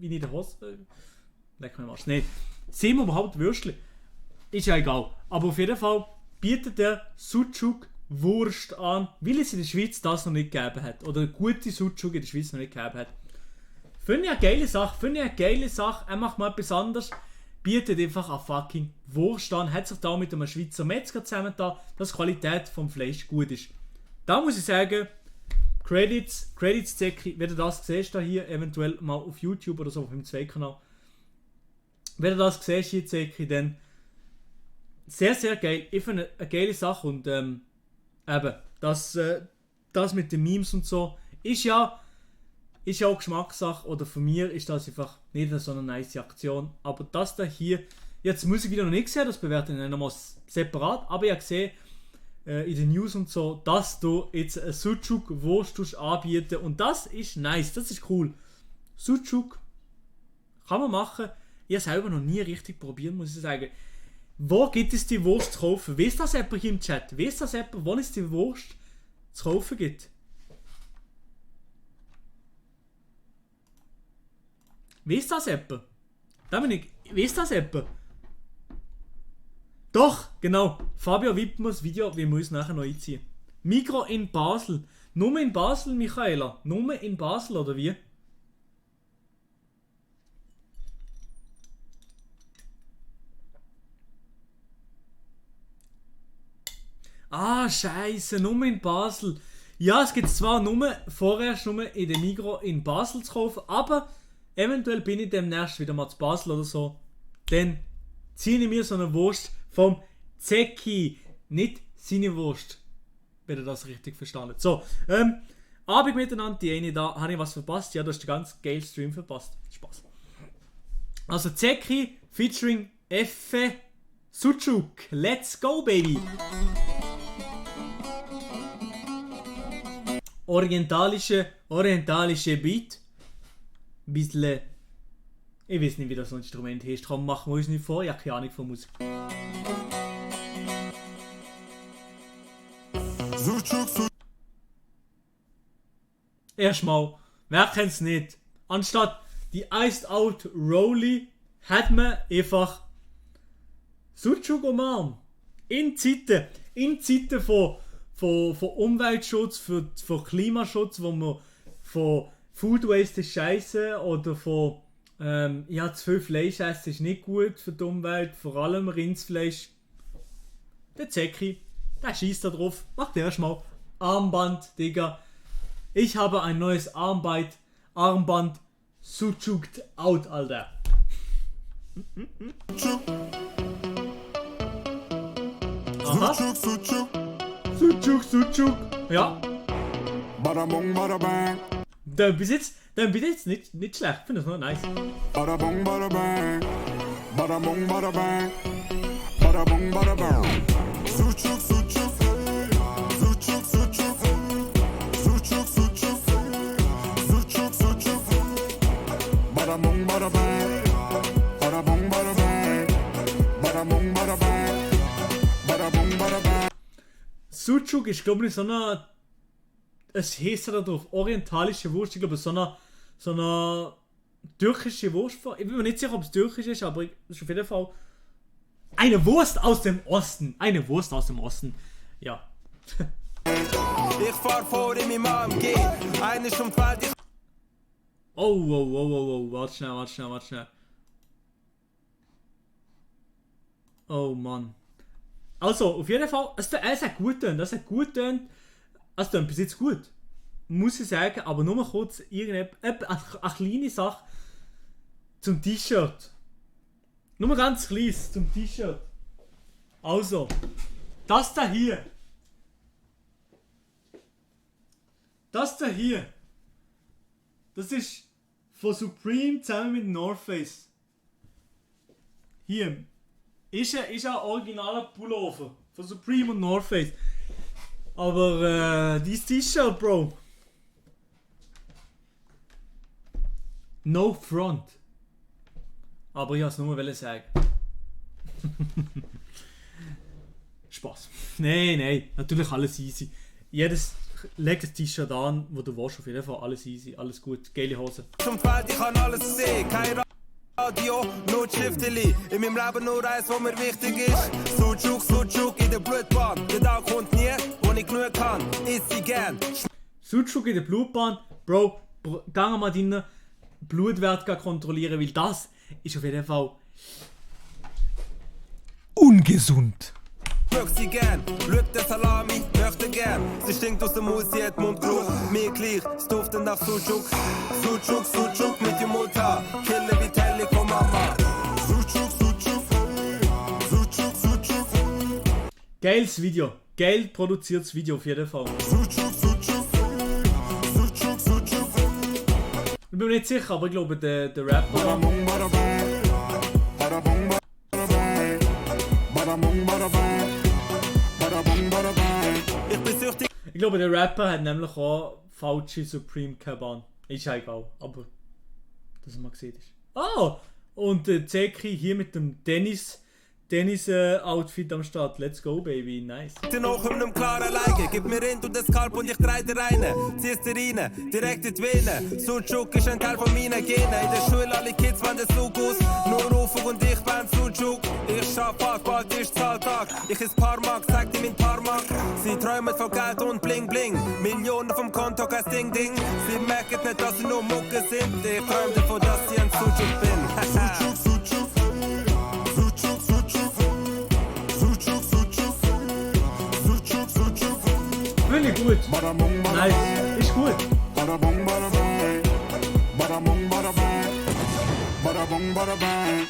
wie in der Hose. Leck mir was. Nein. Sehen wir überhaupt Würstli? Ist ja egal. Aber auf jeden Fall bietet der Sucuk Wurst an, weil es in der Schweiz das noch nicht gegeben hat. Oder eine gute Sucuk in der Schweiz noch nicht gegeben hat. Finde ich eine geile Sache. Er macht mal etwas anderes. Bietet einfach eine fucking Wurst an. Hat sich da mit einem Schweizer Metzger zusammengetan, dass die Qualität vom Fleisch gut ist. Da muss ich sagen, Credits Zeki, wenn du das siehst, da hier eventuell mal auf YouTube oder so, auf dem zweiten Kanal. Wenn du das siehst hier, Zeki, dann sehr, sehr geil. Ich finde eine geile Sache und eben, das mit den Memes und so ist ja auch Geschmackssache oder von mir ist das einfach nicht so eine nice Aktion. Aber das da hier Ich habe das Musikvideo noch nicht gesehen, das bewerte ich nochmal separat, aber ich habe gesehen, in den News und so, dass du jetzt eine Sucuk-Wurst anbieten und das ist nice, das ist cool. Sucuk kann man machen. Ich habe selber noch nie richtig probiert, muss ich sagen. Wo gibt es die Wurst zu kaufen? Weiss das jemand hier im Chat? Weiss das jemand, wo es die Wurst zu kaufen gibt? Weiss das jemand? Weiss das jemand? Doch, genau. Fabio Wittmers Video, wie wir uns nachher noch einziehen. Migros in Basel. Nur in Basel, Michaela? Nur in Basel, oder wie? Ah, scheiße, nur in Basel. Ja, es gibt zwar vorerst nur in den Migros in Basel zu kaufen, aber eventuell bin ich demnächst wieder mal zu Basel oder so. Dann ziehe ich mir so eine Wurst vom Zecki. Nicht seine Wurst. Wenn ihr das richtig verstanden habt. So, Abend miteinander, die eine da. Habe ich was verpasst? Ja, du hast den ganz geil Stream verpasst. Spaß. Also Zecki featuring Effe Sucuk. Let's go, baby! Orientalische Beat. Bissle. Ich weiß nicht, wie das Instrument heißt. Komm, machen wir uns nicht vor. Ich habe keine Ahnung von Musik. Erstmal, wer kennt es nicht? Anstatt die Iced Out Rolly hat man einfach Sucuk umarmt. In Zeiten von Umweltschutz, von Klimaschutz, wo man von Food Waste ist scheiße oder von zu viel Fleisch essen ist nicht gut für die Umwelt, vor allem Rindsfleisch. Der Zecki, der schießt da drauf, macht erstmal Armband, Digga. Ich habe ein neues Armband Sucukt out, Alter. Aha. Sucuk. Ja. Badabong, badabang. Dann bis jetzt nicht schlecht. Ich finde das noch nice. Badabong, badabang. Badabong, badabang. Badabong, badabang. Sucuk, sucuk. Sucuk, sucuk. Sucuk, sucuk. Sucuk, sucuk. Badabong, badabang. Badabong, badabang. Badabong, badabang. Badabong, badabang. Sucuk ist, glaube ich, so eine. Es heisst da drauf, orientalische Wurst. Ich glaube, so eine türkische Wurst. Ich bin mir nicht sicher, ob es türkisch ist, aber es ist auf jeden Fall eine Wurst aus dem Osten. Eine Wurst aus dem Osten. Ja. Ich fahr vor in meinem AMG. Eine schon Welt, ich Oh. Warte schnell. Oh Mann. Also, auf jeden Fall, es hat gut getönt. Es tönt bis jetzt gut. Muss ich sagen, aber nur mal kurz eine kleine Sache zum T-Shirt. Nur ganz kleines zum T-Shirt. Also, das da hier. Das ist von Supreme zusammen mit North Face. Hier. Ist ein originaler Pullover von Supreme und North Face. Aber dieses T-Shirt, Bro. No front. Aber ich wollte es nur sagen. Spaß. Nein. Natürlich alles easy. Leg das T-Shirt an, wo du willst, auf jeden Fall. Alles easy, alles gut. Geile Hose. schon Welt, ich kann alles sehen. Kein Radio, nur Schrifteli. In meinem Leben nur eins, was mir wichtig ist. Sucuk in der Blutbahn. Der Tag kommt nie, wo ich genug kann. Ist sie gern. Sucuk in der Blutbahn. Bro, geh mal deinen Blutwert kontrollieren, weil das ist auf jeden Fall ungesund. Möcht sie gern. Lübt der Salami, möchte gern. Sie stinkt aus dem Mund, sie hat Mundgeruch. Mir gleich, es duftet nach Sucuk. Sucuk mit dem Mutter. Kille wie Telly von Mama. Sucuk. Geiles Video. Geil produziertes Video auf jeden Fall. Ich bin mir nicht sicher, aber ich glaube, der Rapper. Badabong, badabang. Badabong, badabang. Ich glaube, der Rapper hat nämlich auch falsche Supreme Caban. Ist ja egal, aber dass er mal gesehen ist. Ah! Und der Zeki hier mit dem Outfit am Start. Let's go, baby. Nice. Den noch in einem klaren Leige. Gib mir Rind und das Kalb und ich dreh dir rein. Ziehst dir rein, direkt in die Vene. Sucuk ist ein Teil von meinen Genen. In der Schule alle Kids wollen den Sugus. Nur Rufung und ich bin Sucuk. Ich schaff hart, bald ist Zahltag. Ich is Parmak, zeig dir mein Parmak. Sie träumen von Geld und Bling Bling. Millionen vom Konto, kein Ding Ding. Sie merken nicht, dass sie nur Mucke sind. Ich träum davon, dass ich ein Sucuk bin. Sucuk, Sucuk, Sucuk, Sucuk, Sucuk, Sucuk, Sucuk, Sucuk. Finde ich gut. Bada bong, bada Nice. bang. Ist gut. Bada bong, bada bang. Bada bong, bada bang. Bada bong, bada bang.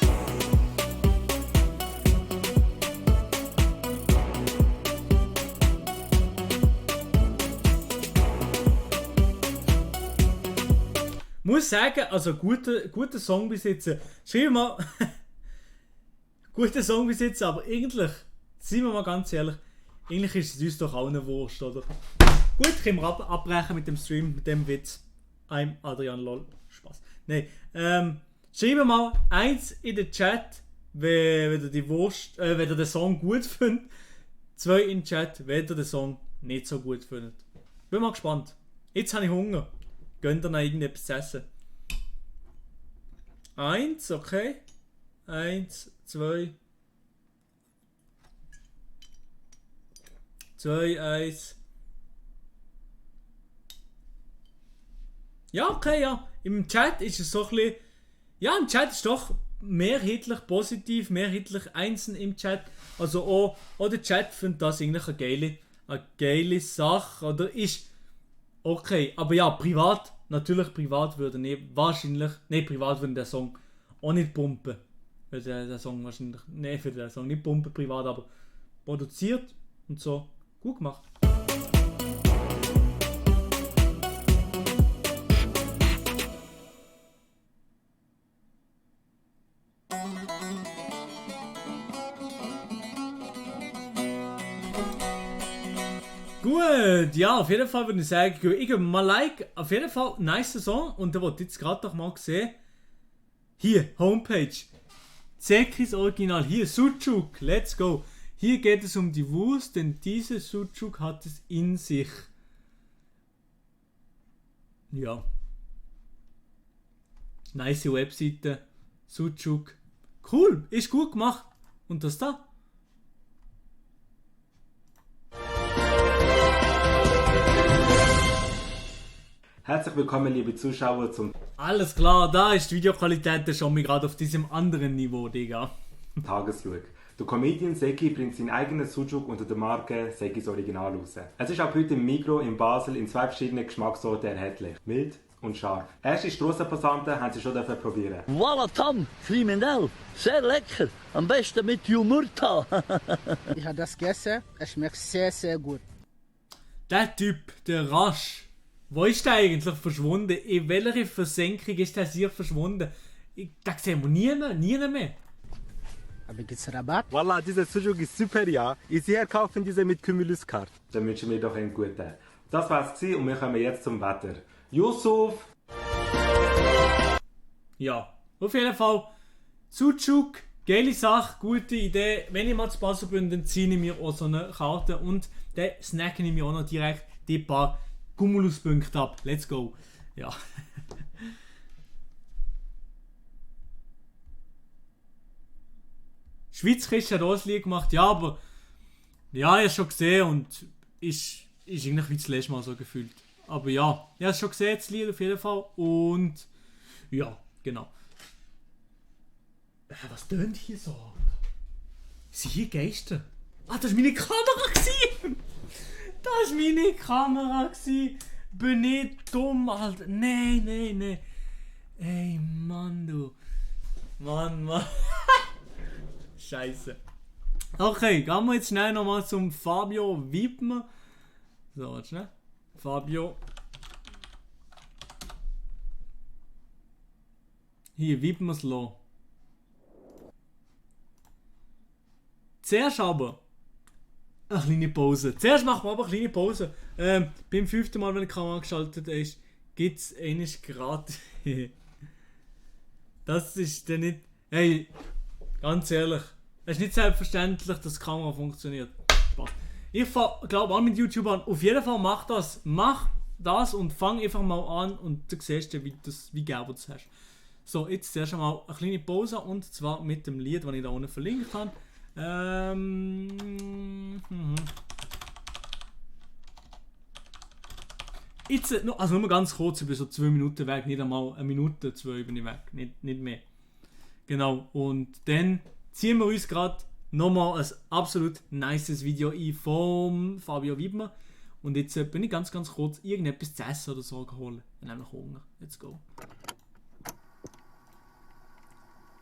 Muss sagen, also guter Song bis jetzt. Schreib mal. Guter Song bis jetzt, aber eigentlich, seien wir mal ganz ehrlich, eigentlich ist es uns doch allen wurscht, oder? Gut, können wir abbrechen mit dem Stream, mit dem Witz. I'm Adrian Lol. Spaß. Nein. Schreibt mal eins in den Chat, wenn ihr wenn ihr den Song gut findet. 2 in den Chat, wenn ihr den Song nicht so gut findet. Bin mal gespannt. Jetzt habe ich Hunger. Gönnt ihr noch irgendetwas zu essen? 1, okay. 1, 2. 2, 1. Ja, okay, ja. Im Chat ist es so ein bisschen. Ja, im Chat ist doch mehrheitlich positiv, mehrheitlich einzeln im Chat. Also auch der Chat findet das eigentlich eine geile Sache. Oder ist. Okay, aber ja, privat würde ich wahrscheinlich, privat würde der Song auch nicht pumpen. Würde der Song wahrscheinlich, für den Song nicht pumpen privat, aber produziert und so, gut gemacht. Gut, ja, auf jeden Fall würde ich sagen, ich gebe mal Like, auf jeden Fall nice Song und der wollte jetzt gerade doch mal sehen. Hier, Homepage. Zekis Original, hier, Sucuk, let's go. Hier geht es um die Wurst, denn diese Sucuk hat es in sich. Ja. Nice Webseite, Sucuk. Cool, ist gut gemacht. Und das da? Herzlich willkommen, liebe Zuschauer, zum Alles klar, da ist die Videoqualität schon mal gerade auf diesem anderen Niveau, Digga. Tageslook. Der Comedian Seki bringt seinen eigenen Sucuk unter der Marke Sekis Original raus. Es ist ab heute im Migros in Basel in 2 verschiedenen Geschmackssorten erhältlich. Mild und scharf. Erste Strassenpassanten haben sie schon probieren. Voilà, Tam, Flimendel. Sehr lecker. Am besten mit Jumurta. Ich habe das gegessen. Es schmeckt sehr, sehr gut. Der Typ, der Rasch, wo ist der eigentlich verschwunden? In welcher Versenkung ist der hier verschwunden? Da sehen wir nie mehr. Aber gibt's Rabatt? Wallah, dieser Sucuk ist super, ja. Ich sehe, kaufen diese mit Cumulus-Card. Dann wünschen wir doch einen guten. Das war's und wir kommen jetzt zum Wetter. Yusuf! Ja, auf jeden Fall. Sucuk, geile Sache, gute Idee. Wenn ich mal zu Basel bin, dann ziehe ich mir auch so eine Karte und dann snacke ich mir auch noch direkt die paar Cumulus-Punkte ab. Let's go. Ja. Schweiz Christ hat auch ein Lied gemacht, ja, aber ja, ich habe es schon gesehen und ist eigentlich wie das letzte Mal so gefühlt. Aber ja, ich habe es schon gesehen, das Lied auf jeden Fall und ja, genau. Was tönt hier so? Sind hier Geister? Ah, das war meine Kamera gewesen! Das war meine Kamera gewesen! Bin ich dumm, Alter? Nein. Ey, Mann, du. Mann. Scheiße. Okay, gehen wir jetzt schnell nochmal zum Fabio Wiedmer. So, warte schnell. Fabio. Hier, Wiedmers Law. Zuerst aber eine kleine Pause. Zuerst machen wir aber eine kleine Pause. Beim 5. Mal, wenn die Kamera angeschaltet ist, gibt es einmal gratis. Das ist dann nicht... Hey, ganz ehrlich. Es ist nicht selbstverständlich, dass die Kamera funktioniert. Spaß. Ich glaube an mit YouTubern, auf jeden Fall mach das und fang einfach mal an und du siehst, wie geil du das hast. So, jetzt zuerst einmal eine kleine Pause und zwar mit dem Lied, das ich da unten verlinkt habe. Jetzt, also nur ganz kurz, über so 2 Minuten weg, nicht einmal 1 Minute, 2 bin ich weg, nicht mehr. Genau, und dann ziehen wir uns gerade nochmal ein absolut nices Video ein vom Fabio Wiedmer. Und jetzt bin ich ganz kurz irgendetwas zu essen oder so geholt. Ich habe nämlich Hunger. Let's go.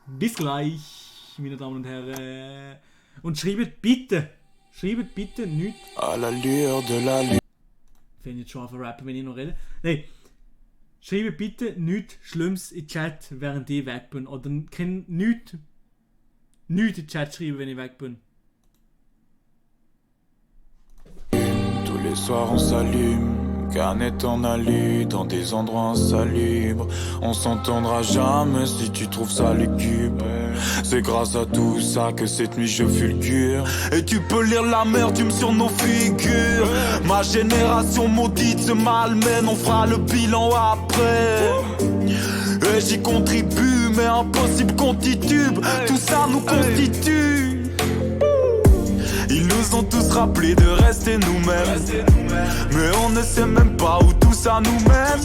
Bis gleich, meine Damen und Herren. Und schreibt bitte nichts. À l'allure de la lune. Ich finde jetzt schon auf rappen, wenn ich noch rede. Nein. Schreibt bitte nichts Schlimmes in den Chat, während ich weg bin. Oder nichts in den Chat schreiben, wenn ich weg bin. Tous les soirs on s'allume, qu'un étant allu dans des endroits insalubres. On s'entendra jamais si tu trouves ça lugubre. C'est grâce à tout ça que cette nuit je fulgure. Et tu peux lire l'amertume sur nos figures. Ma génération maudite se malmène, on fera le bilan après. Et j'y contribue, mais impossible qu'on titube. Tout ça nous constitue. Ils nous ont tous rappelé de rester nous-mêmes. Mais on ne sait même pas où tout ça nous mène.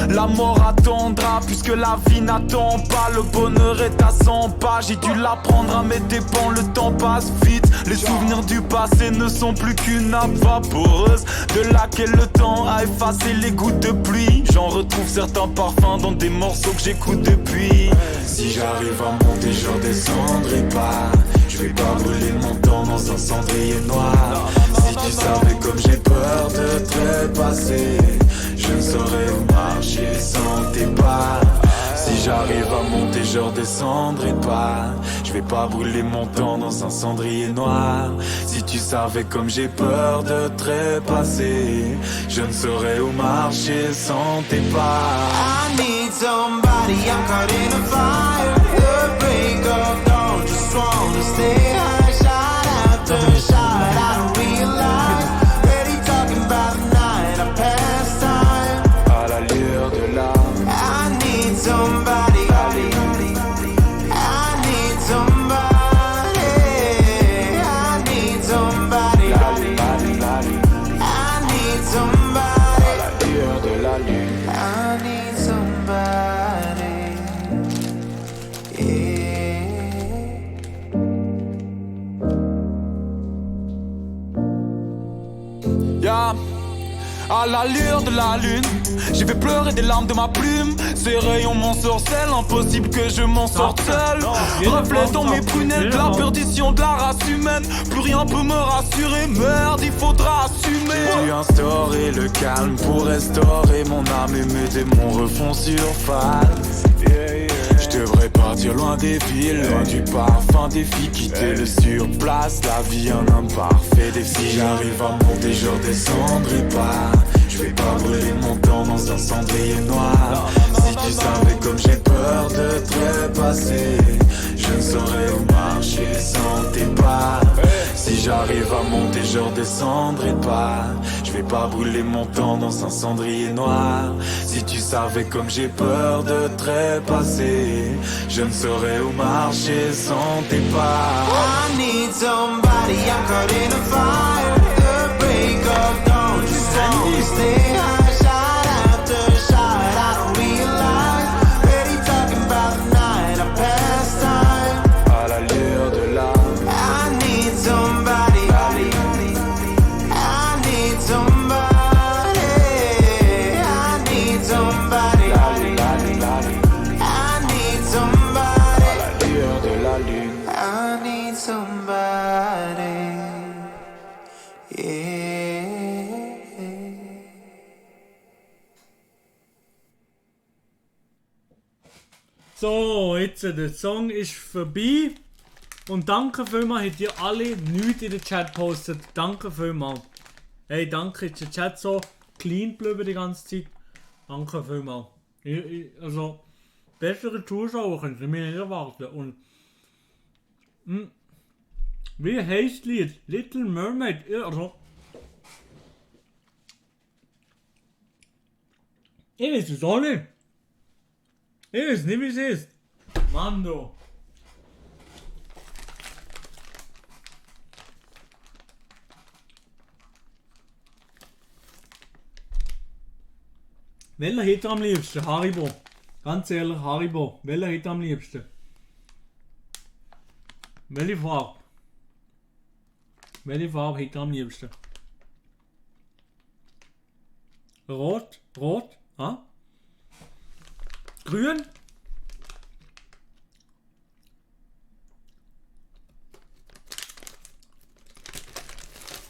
La mort attendra puisque la vie n'attend pas. Le bonheur est à 100 pas. J'ai dû l'apprendre à mes dépens. Le temps passe vite. Les souvenirs du passé ne sont plus qu'une nappe vaporeuse de laquelle le temps a effacé les gouttes de pluie. J'en retrouve certains parfums dans des morceaux que j'écoute depuis. Si j'arrive à monter, je redescendrai pas. Je vais pas brûler mon temps dans un cendrier noir. Si tu savais comme j'ai peur de trépasser, je ne saurais où marcher sans tes pas. Si j'arrive à monter, je redescendrai pas. Je vais pas brûler mon temps dans un cendrier noir. Si tu savais comme j'ai peur de trépasser, je ne saurais où marcher sans tes pas. I need somebody, I'm caught in a fire. The break of dawn, just wanna stay high. Shot after shot, I don't realize. Ready talking about the night, I pass time. À l'allure de la I need somebody. I need somebody. I need somebody. I need somebody. à l'allure de la lune. I need somebody. Yeah. Yeah. À l'allure de la lune, j'ai fait pleurer des larmes de ma plume. Ces rayons m'ensorcellent, impossible que je m'en sorte seul. Reflet dans mes prunelles de la perdition de la race humaine. Plus rien peut me rassurer, merde, il faudra assumer. J'ai dû instaurer le calme pour restaurer mon âme et mes démons refont surface. Je devrais partir loin des villes, loin du parfum des filles, quitter le surplace, la vie un imparfait défi. Si j'arrive à monter, je redescendrai pas. Je vais pas brûler mon temps dans un cendrier noir. Si tu savais comme j'ai peur de trépasser, je ne saurais où marcher sans tes pas. Si j'arrive à monter, je redescendrai pas. Je vais pas brûler mon temps dans un cendrier noir. Si tu savais comme j'ai peur de trépasser, je ne saurais où marcher sans tes pas. I need somebody, I'm caught in a fire. The break of dawn, just wanna stay high. Shot after shot, I don't realize. Ready talking about the night, I pass time. À l'allure de la I need somebody. I need somebody. I need somebody. I need somebody. à l'allure de la lune. I need somebody. Yeah. So, jetzt der Song ist vorbei. Und danke vielmals, habt ihr alle nichts in den Chat gepostet. Danke vielmals. Hey, danke, ist der Chat so clean geblieben die ganze Zeit. Danke vielmals. Also, bessere Zuschauer könnt ihr mir nicht erwarten. Und wie heisst das Lied? Little Mermaid. Also, ich weiß es auch nicht. Ich weiß nicht, wie es ist. Mann, du. Welcher hätte am liebsten? Haribo. Ganz ehrlich, Haribo. Welcher hätte am liebsten? Welche Farbe? Welche Farbe hätte am liebsten? Rot? Rot? Ah? Grün?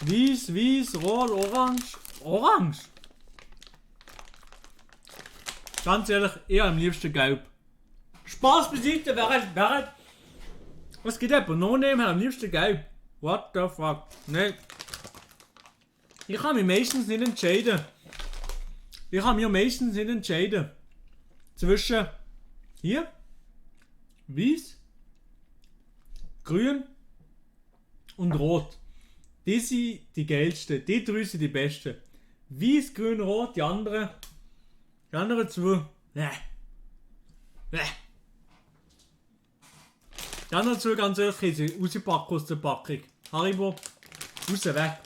Weiß, rot, orange. Orange? Ganz ehrlich, eher am liebsten gelb. Spaß beiseite, wer was geht ab? No-Name am liebsten gelb. What the fuck? Nee. Ich kann mich meistens nicht entscheiden. Zwischen hier, weiß, grün und rot. Die sind die geilsten. Die drei sind die besten. Weiß, grün, rot, die anderen zwei. Die anderen zwei, ganz ehrlich, sind rauspacken aus der Packung. Haribo, raus, weg.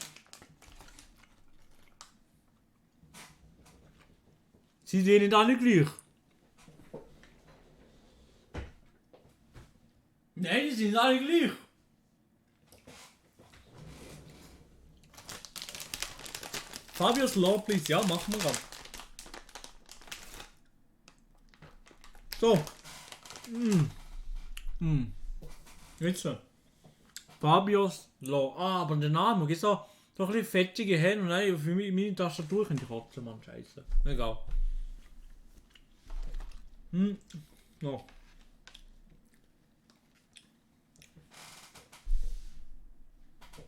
Sie sehen nicht alle gleich. Nein, die sind alle gleich. Fabius Law, please. Ja, machen wir gerade. So. Jetzt so. Fabius Law. Ah, aber der Name ist so ein bisschen fettige Hände und nein, für mich, meine Tastatur könnte ich kotzen, Mann, scheiße. Egal. No.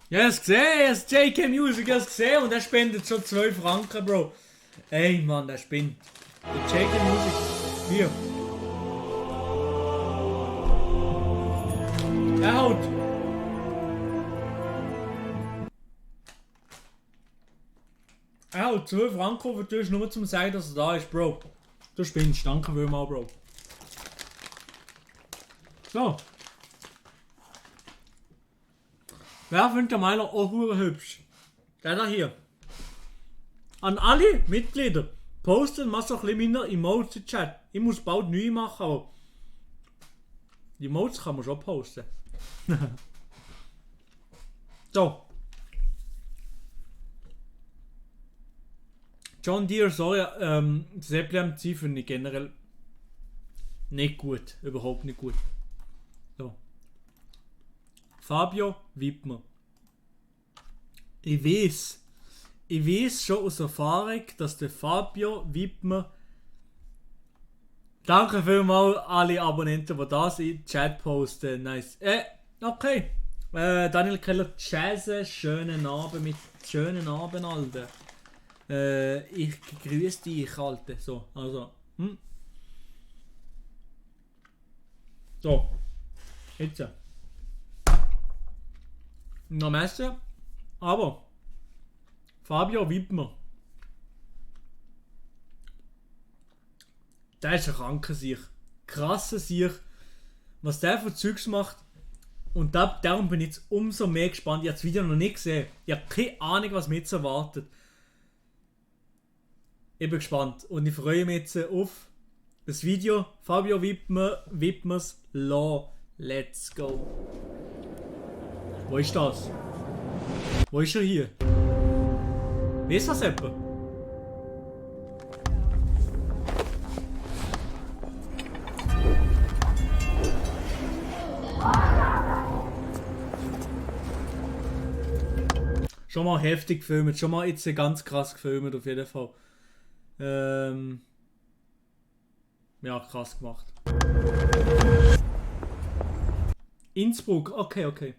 Ja, hast gesehen, das JK Music, hast gesehen und der spendet schon 12 Franken, Bro. Ey, Mann, der spinnt. Der JK Music. Hier. Er haut. Er haut 12 Franken auf den Tisch, nur zum sagen, dass er da ist, Bro. Du spinnst, danke vielmals, Bro. So. Wer findet der meiner auch hübsch? Der da hier. An alle Mitglieder. Posten mal so ein bisschen meiner Emotes in Chat. Ich muss bald neu machen, aber die Emotes kann man schon posten. So. John Deere, sorry, das Emblem-Ziel finde ich generell nicht gut. Überhaupt nicht gut. So. Fabio Wittmer. Ich weiß schon aus Erfahrung, dass der Fabio Wittmer. Danke vielmals alle Abonnenten, die das in den Chat posten. Nice. Okay. Daniel Keller, Jazz, schönen Abend, Alter. Ich grüße dich, Alter. So, also. So. Jetzt. Noch Messe. Aber. Fabio Wittmer. Der ist ein kranker Sieg. Krasser Sieg. Was der für Zeugs macht. Und darum bin ich jetzt umso mehr gespannt. Ich habe das Video noch nicht gesehen. Ich habe keine Ahnung, was mich jetzt erwartet. Ich bin gespannt. Und ich freue mich jetzt auf das Video. Fabio Wittmers Law. Let's go. Wo ist das? Wo ist er hier? Weißt du das etwa? Schon mal heftig gefilmt, schon mal jetzt ganz krass gefilmt auf jeden Fall. Ja, krass gemacht. Innsbruck, okay.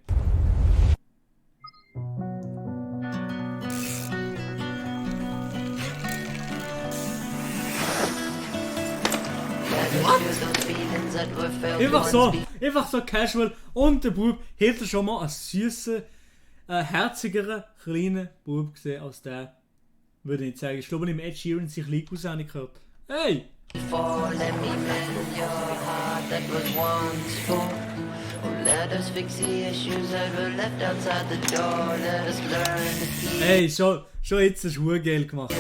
Einfach so casual. Und der Bub hätte schon mal einen süßen, herzigeren, kleinen Bub gesehen als der. Würde ich nicht sagen. Ich glaube, im Ed Sheeran sich Lied aus gehört. Hey! Hey, schon jetzt hast du geil gemacht.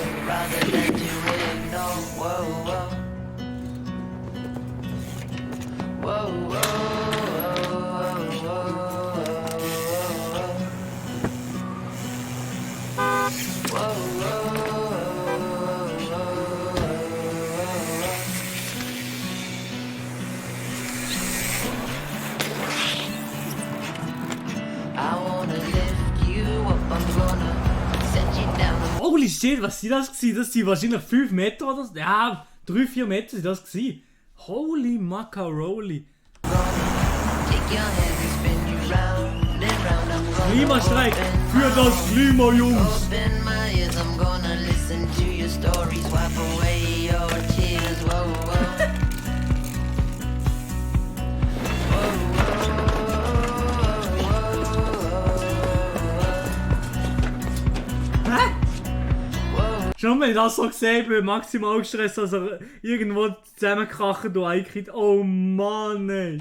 Holy shit, was sind das gewesen? Das sind wahrscheinlich 5 Meter oder so. Ja, 3-4 Meter sind das gewesen. Holy Macaroni. Klimastreik für das Klima, Jungs. Schon wenn ich das so gesehen bin, maximal gestresst, dass er irgendwo zusammenkrachen und einkriegt. Oh Mann, ey.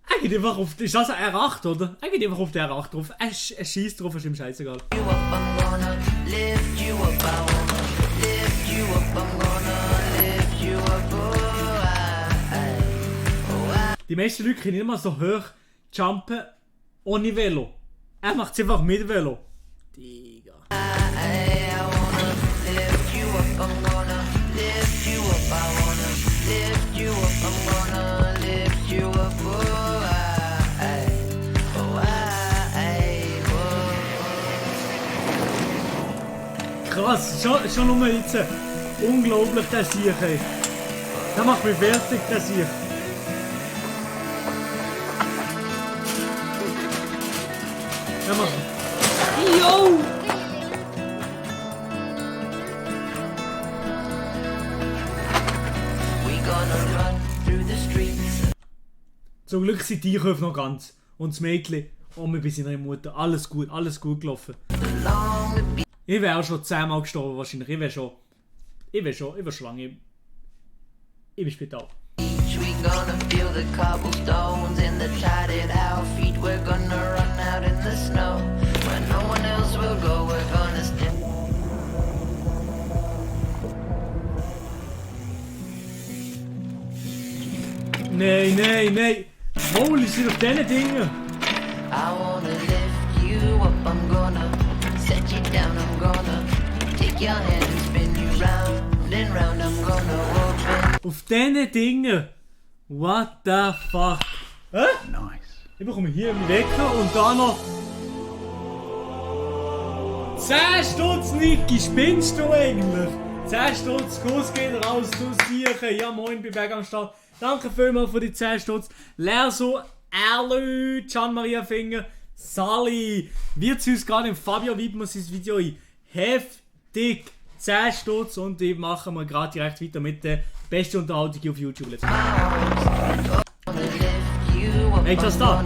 Er geht einfach auf... Ist das ein R8, oder? Er geht einfach auf den R8 drauf. Er schießt drauf, ist ihm scheißegal. Die meisten Leute können nicht mal so hoch jumpen ohne Velo. Er macht es einfach mit Velo. Digga. Krass, schon nur jetzt. Unglaublich, der Sieg. Der macht mich fertig, der Sieg. Yo! Zum Glück sind die Einkäufe noch ganz. Und das Mädchen und wir bei seiner Mutter. Alles gut gelaufen. Ich wäre auch schon 10-mal gestorben wahrscheinlich. Ich wäre schon lange im Spital. We're gonna feel the cobblestones in the tatted outfit. We're gonna run out in the snow when no one else will go. We're gonna stand. Nein. Holy shit, auf diesen Dingen. I wanna lift you up. I'm gonna set you down. I'm gonna take your hand and spin you round and round. I'm gonna open. Auf diesen Dingen. What the fuck? Hä? Nice. Ich bekomme hier einen Wecker und da noch 10 Stutz, Niki, spinnst du eigentlich? 10 Stutz, Kuss geht raus, du Siechen. Ja moin, bin weg am Start. Danke vielmals für die 10 Stutz. Lerso, Erlü, Gian-Maria Finger, Sally. Wir ziehen uns gerade im Fabio Wiedmann sein Video ein. Heftig. 10 Stutz und die machen wir gerade direkt weiter mit der besten Unterhaltung auf YouTube. Let's go. Hey, das da?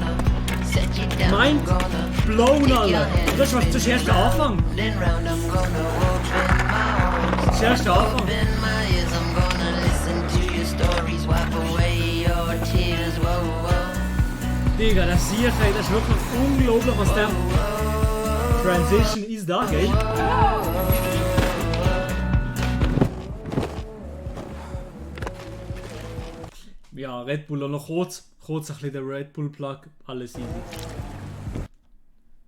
Mind blown, Alter. Das ist erst der Anfang. Das ist erst der Anfang. Digga, das sehe ich, das ist wirklich unglaublich, was der Transition ist da, gell? Ja, Red Bull auch noch kurz ein bisschen der Red Bull Plug, alles easy.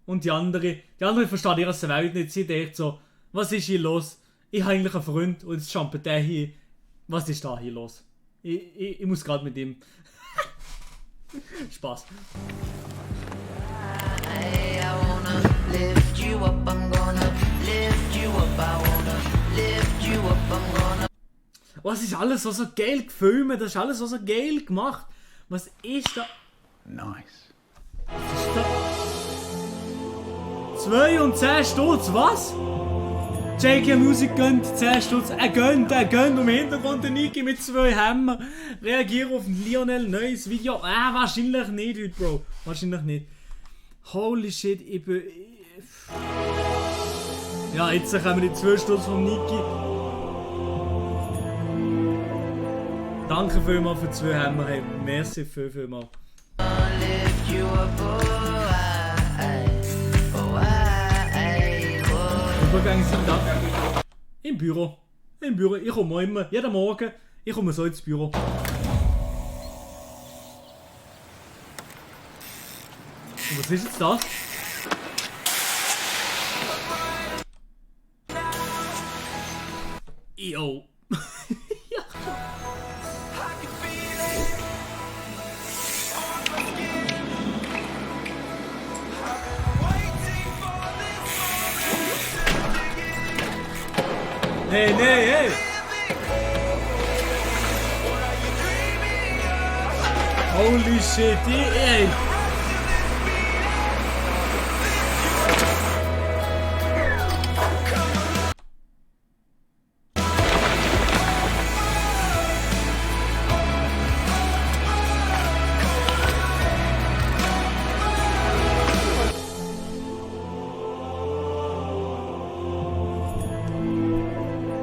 Und die andere versteht ihre Welt nicht, sie denkt so, was ist hier los? Ich habe eigentlich einen Freund und jetzt jumpt der hier. Was ist da hier los? Ich muss gerade mit ihm. Spaß. I wanna lift you up, I'm gonna lift you up. Was ist alles so geil gefilmt? Das ist alles so geil gemacht. Was ist da? Nice. Was ist da? 2 und 10 Stutz, was? JK Music gönnt 10 Stutz. Er gönnt. Und im Hintergrund der Niki mit 2 Hämmer. Reagiere auf ein Lionel neues Video. Wahrscheinlich nicht heute, Bro. Wahrscheinlich nicht. Holy shit, ich bin... Ja, jetzt kommen die 2 Stutz vom Niki. Danke vielmals für 2 Hämmer. Hey, merci vielmals. Übergang sind da. Im Büro. Ich komme immer, jeden Morgen, ich komme so ins Büro. Und was ist jetzt das? Yo. Ja. Hey! Holy shit, ey!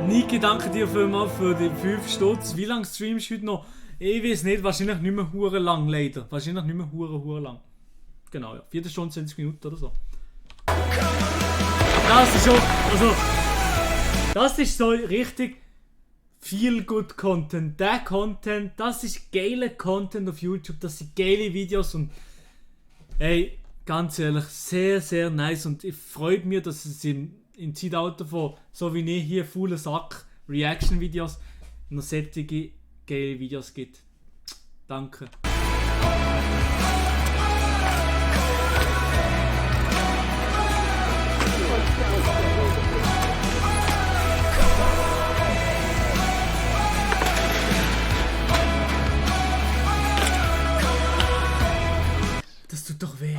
Niki, danke dir vielmals für die 5 Stutz. Wie lange streamst du heute noch? Ich weiß nicht, wahrscheinlich nicht mehr hure lang, leider. Wahrscheinlich nicht mehr hure lang. Genau, ja. 4 Stunden, 20 Minuten oder so. Das ist schon, also... Das ist so richtig viel good Content. Der Content, das ist geiler Content auf YouTube. Das sind geile Videos und... Ey, ganz ehrlich, sehr, sehr nice. Und ich freue mich, dass es im Zeitalter von, so wie ich hier, faulen Sack, Reaction-Videos, noch solche geile Videos gibt. Danke. Das tut doch weh.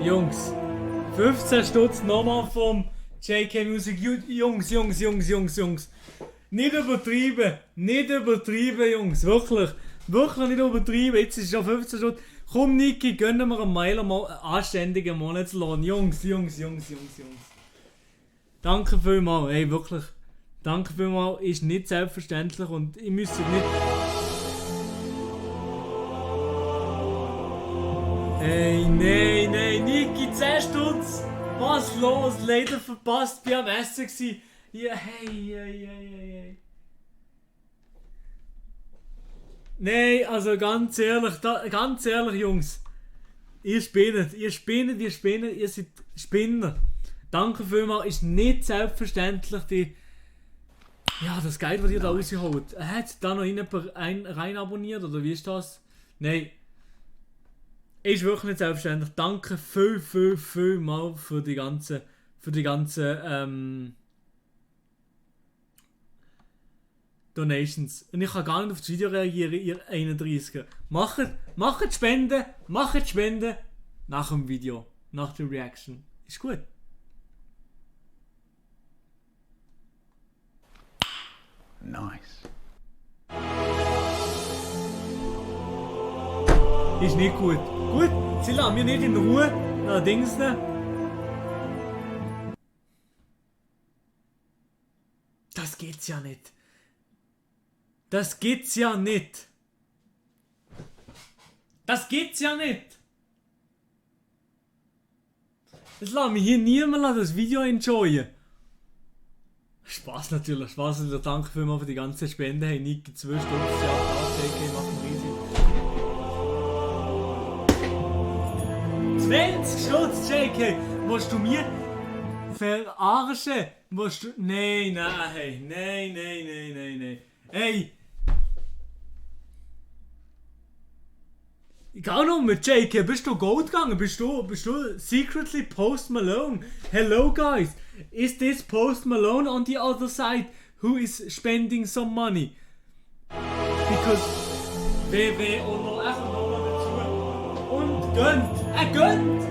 Jungs, 15 Stutz nochmal vom JK Music. Jungs. Nicht übertreiben, Jungs. Wirklich nicht übertreiben. Jetzt ist es schon 15 Stutz. Komm, Niki, gönnen wir einem Meiler mal einen anständigen Monatslohn. Jungs. Danke vielmals, ey, wirklich. Danke vielmals, ist nicht selbstverständlich und ich müsste nicht... Hey, nein, Niki, 10 Stutz! Was los? Leider verpasst, bin am Essen gsi. Ja, hey. Nein, also ganz ehrlich, Jungs. Ihr spinnet, ihr seid Spinner. Danke vielmals, ist nicht selbstverständlich das Geld, was ihr da rausholt. Hat da noch jemand rein abonniert oder wie ist das? Nein. Ist wirklich nicht selbstverständlich. Danke viel mal für die ganze Donations. Und ich kann gar nicht auf das Video reagieren, ihr 31er. Macht Spenden nach dem Video, nach der Reaction. Ist gut. Nice. Ist nicht gut. Gut, sie lassen mich nicht in Ruhe. Allerdings ne. Das geht's ja nicht. Das geht's ja nicht. Jetzt lass mich hier niemand das Video enjoyen. Spaß natürlich. Danke vielmals für die ganze Spende. Hey Niki, 2 Stunden. Ja, JK macht einen riesig. 20 Stutz, JK! Willst du mir verarschen? Nein. Hey! Gar noch mit JK, bist du Gold gegangen? Bist du secretly Post Malone? Hello guys, is this Post Malone on the other side who is spending some money? Because WW und noch einfach noch dazu. Und gönnt! Gönnt!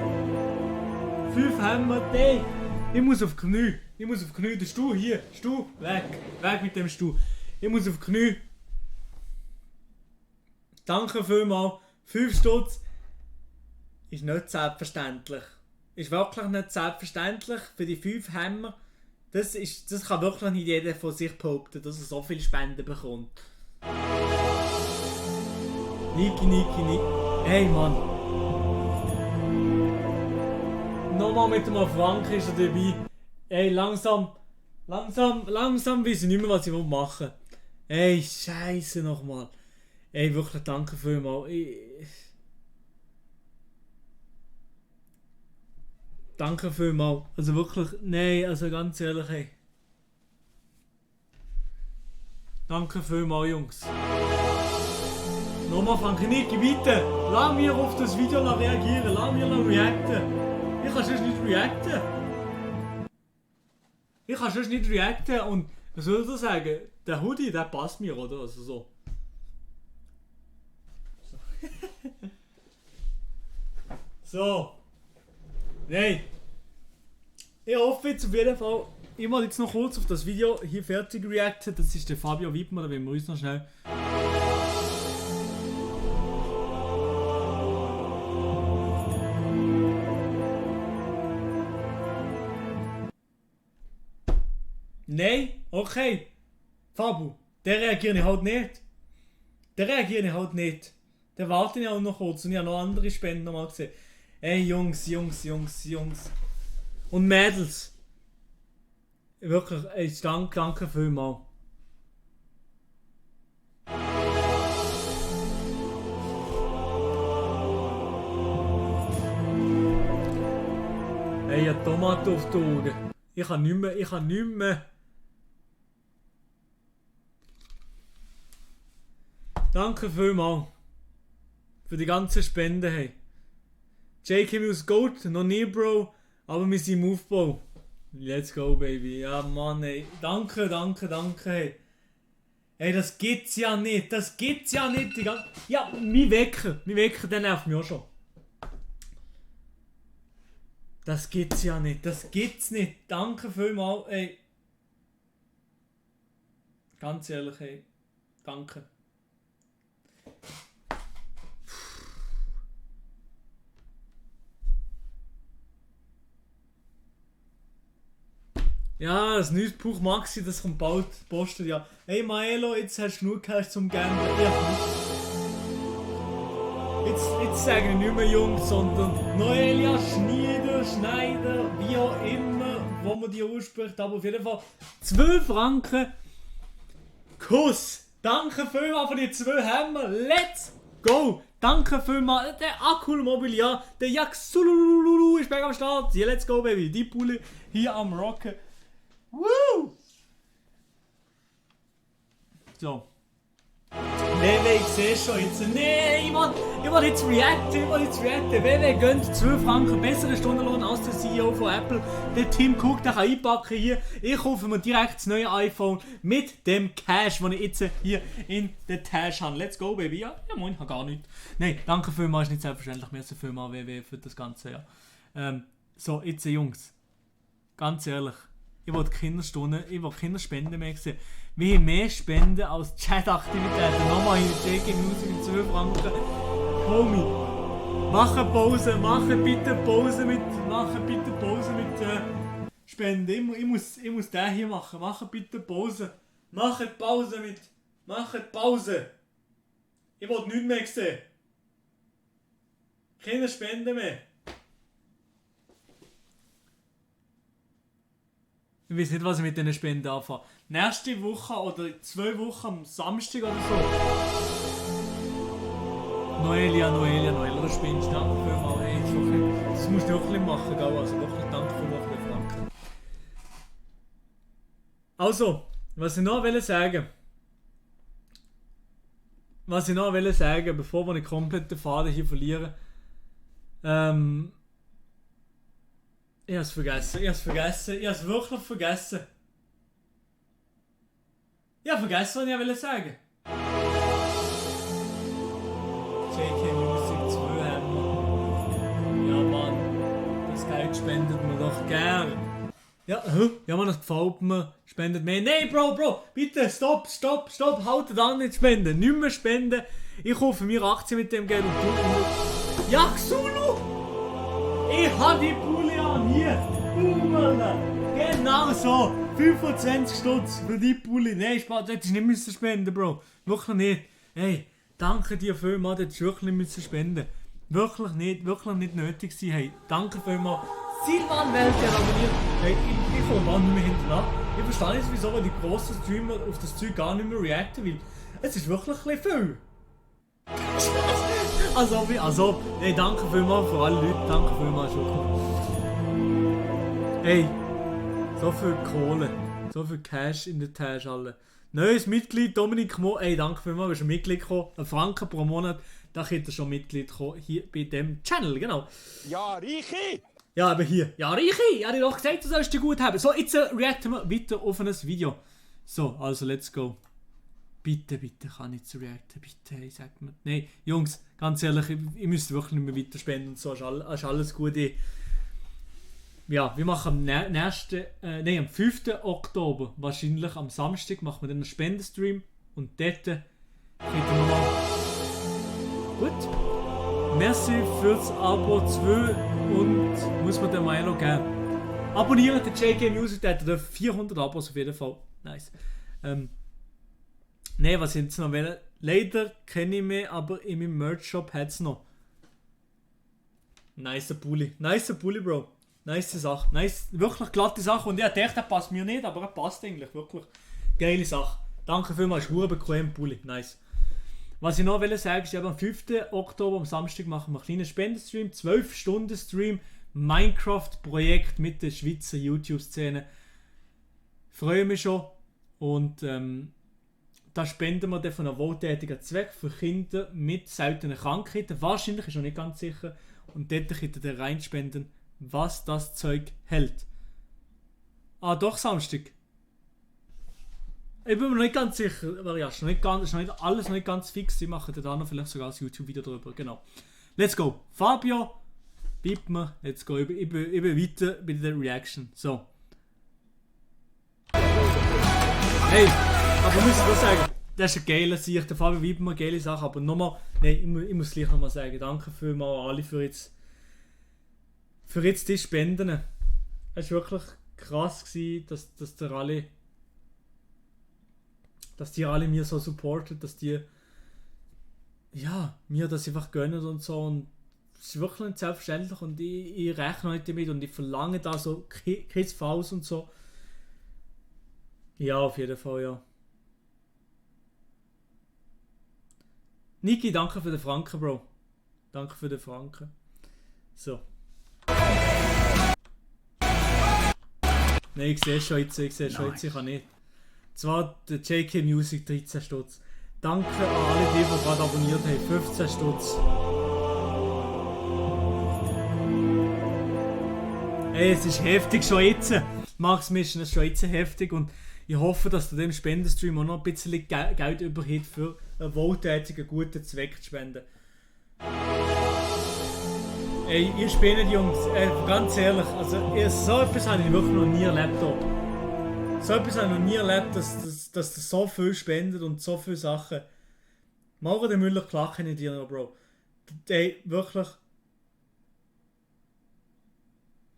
5 haben wir den. Ich muss auf die Knie. Der Stuhl hier. Stuhl. Weg mit dem Stuhl. Ich muss auf die Knie. Danke vielmals. 5 Stutz. Ist nicht selbstverständlich. Ist wirklich nicht selbstverständlich. Für die 5 Hämmer. Das kann wirklich nicht jeder von sich behaupten, dass er so viele Spenden bekommt. Niki. Hey Mann. Nochmal mit dem Frank ist er dabei. Ey, langsam weiß ich nicht mehr, was ich machen will. Ey, Scheiße nochmal. Ey, wirklich danke vielmals. Danke vielmals. Also wirklich, nein, also ganz ehrlich, ey. Danke vielmals, Jungs. Nochmal Frank, Niki, bitte. Lass mich auf das Video reagieren. Lass mich reacten. Ich kann sonst nicht reacten. Und was soll ich sagen? Der Hoodie, der passt mir, oder? Also so. So. Nein. Ich hoffe jetzt auf jeden Fall, ich will jetzt noch kurz auf das Video hier fertig reacten. Das ist der Fabio Wittmann, da wollen wir uns noch schnell. Nein, okay. Fabu, der reagiere ich halt nicht. Der warte ich auch noch kurz und ich habe noch andere Spenden nochmal gesehen. Ey, Jungs. Und Mädels. Wirklich, ey, danke vielmals. Ey, eine Tomate auf die Augen. Ich kann nicht mehr. Danke vielmals für die ganzen Spenden. Hey. JK News Gold, noch nie, Bro, aber wir sind im Aufbau. Let's go, baby. Ja, Mann, ey. Danke, hey. Ey, das gibt's ja nicht. Ja, mein Wecker, der nervt mich auch schon. Das gibt's ja nicht. Danke vielmals, ey. Ganz ehrlich, ey. Danke. Ja, das neues Buch Maxi, das kommt bald postet, ja. Hey Maelo, jetzt hast du genug Cash zum Gamblen. Ja. Jetzt sage ich nicht mehr Jungs, sondern Noelia, Schneider, wie auch immer, wo man die ausspricht, aber auf jeden Fall 12 Franken. Kuss! Danke vielmals für die 2 Hämmer. Let's go! Danke vielmals. Der Akul Mobiliar, der Yaxulululu ist back am Start. Yeah, let's go, baby. Die Pulle hier am Rocken. Woo! So. WW, ich sehe schon jetzt. Nee, ich will jetzt reacten. WW gönnt 12 Franken besseren Stundenlohn als der CEO von Apple. Der Tim Cook, der kann einpacken hier. Ich kaufe mir direkt das neue iPhone mit dem Cash, den ich jetzt hier in der Tasche habe. Let's go, baby. Ja, moin, ich habe gar nichts. Nein, danke vielmals, ist nicht selbstverständlich. Merci vielmals, WW, für das Ganze. Ja. So, jetzt Jungs. Ganz ehrlich. Ich will Kinderspenden mehr sehen. Wir haben mehr Spenden als Chat-Aktivitäten. Nochmal hier JK Music mit 12 Franken. Homie, macht bitte Pause mit Spenden. Ich muss den hier machen. Macht bitte Pause. Macht Pause. Ich will nichts mehr sehen. Keine Spenden mehr. Ich weiß nicht, was ich mit diesen Spenden anfange. Nächste Woche oder 2 Wochen am Samstag oder so. Noelia, du spinnst. Danke vielmals. Ey, das musst du auch ein bisschen machen, gell? Also wirklich danke vielmals für den Franken. Also, was ich noch sagen wollte. was ich noch will sagen, bevor ich komplett den Faden hier verliere. Ich habe es vergessen. Ich habe es wirklich vergessen. Ich habe vergessen, was ich will sagen. JK Music 2 haben wir. Ja, Mann. Das Geld spendet man doch gern. Ja, ja, man, das gefällt mir. Spendet mehr. Nein, Bro, bitte, stopp, haltet an, nicht spenden. Nicht mehr spenden. Ich kaufe mir Aktien mit dem Geld und du. Ja, Xulu! Ich habe die Pulli an, hier. Genau so. 25 Stutz für die Pulli. Nein, Spaß, du hättest nicht müssen spenden, Bro. Wirklich nicht. Hey, danke dir vielmals, du hättest wirklich nicht müssen spenden. Wirklich nicht nötig gewesen. Hey, danke vielmals. Silvan Welt hat abonniert. Hey, ich komme gar nicht mehr hinterher. Ich verstehe nicht, wieso die grossen Streamer auf das Zeug gar nicht mehr reacten, weil es ist wirklich ein bisschen viel. Also, hey, danke vielmals für alle Leute, danke vielmals schon. Hey, so viel Kohle, so viel Cash in der Tasche alle. Neues Mitglied, Dominik Mo, hey, danke vielmals, bist du Mitglied gekommen, 1 Franken pro Monat, da könnt ihr schon Mitglied kommen, hier bei dem Channel, genau. Ja, Reiche! Ja, aber hier. Ja, Reiche! Ja, ich doch gesagt, du sollst dich gut haben. So, jetzt reacten wir weiter auf ein Video. So, also, let's go. Bitte, kann ich zu reacten. Bitte, hey, sagt mir. Nein, Jungs, ganz ehrlich, ich müsste wirklich nicht mehr weiter spenden und so. Ist alles gut. Ja, wir machen am 5. Oktober, wahrscheinlich am Samstag, machen wir dann einen Spendenstream. Und dort kriegen wir mal. Gut. Merci fürs Abo 2 und muss man den Milo geben. Abonniert den JK Music, der hat 400 Abos auf jeden Fall. Nice. Ne, was sind es noch? Leider kenne ich mich, aber in meinem Merch-Shop hat es noch. Nice Pulli, Bro. Nice Sache. Nice, wirklich glatte Sache. Und ich dachte, der passt mir nicht, aber er passt eigentlich. Wirklich geile Sache. Danke vielmals, ist bequem Pulli. Nice. Was ich noch sagen ist, am 5. Oktober, am Samstag, machen wir einen kleinen Spendenstream, 12-Stunden-Stream, Minecraft-Projekt mit der Schweizer YouTube-Szene. Freue mich schon. Und da spenden wir dann von einem wohltätigen Zweck für Kinder mit seltenen Krankheiten. Wahrscheinlich, ist noch nicht ganz sicher. Und dort könnt ihr reinspenden, was das Zeug hält. Ah, doch, Samstag. Ich bin mir noch nicht ganz sicher, aber ja, ist alles noch nicht ganz fix. Ich mache da noch vielleicht sogar ein YouTube-Video drüber. Genau. Let's go. Fabio, bleibt mir. Let's go. Ich bin weiter bei der Reaction. So. Hey, aber muss ich was sagen? Das ist ein geiler Sieg. Der Fabio weibt mir geile Sachen. Aber nochmal, nein, ich muss gleich nochmal sagen. Danke vielmals alle für jetzt die Spenden. Es war wirklich krass gewesen, dass die alle mir so supporten, dass die mir das einfach gönnen und so, und es ist wirklich nicht selbstverständlich und ich rechne heute damit und ich verlange da so Kids Faust und so. Ja, auf jeden Fall, ja. Niki, danke für den Franken, Bro. Danke für den Franken. So. Nein, ich sehe schon jetzt, ich kann nicht. Zwar der JK Music 13 Stutz. Danke an alle, die gerade abonniert haben. 15 Stutz. Ey, es ist heftig schon jetzt. Max Mission ist schon jetzt heftig und ich hoffe, dass du dem Spendenstream auch noch ein bisschen Geld überhält für einen wohltätigen, guten Zweck zu spenden. Ey, ihr spendet, Jungs, ganz ehrlich, also so etwas habe ich wirklich noch nie erlebt hier. So etwas habe ich noch nie erlebt, dass das so viel spendet und so viele Sachen. Mauro de Müller, klache ich dir noch, Bro. Ey, wirklich.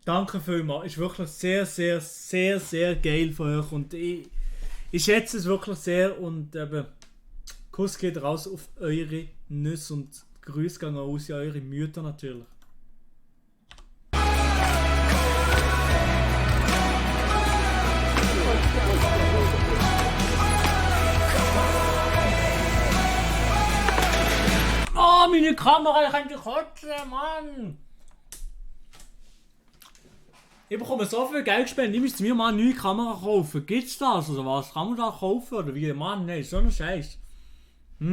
Danke vielmals. Ist wirklich sehr, sehr, sehr, sehr geil von euch. Und ich schätze es wirklich sehr. Und eben, Kuss geht raus auf eure Nüsse und Grüße gehen aus an eure Mütter natürlich. Oh, meine Kamera, ich kann die kotzen, Mann! Ich bekomme so viel Geld gespendet, ich müsste mir mal eine neue Kamera kaufen. Gibt's das oder was? Kann man das kaufen oder wie? Mann, nein, so ein Scheiß. Ja.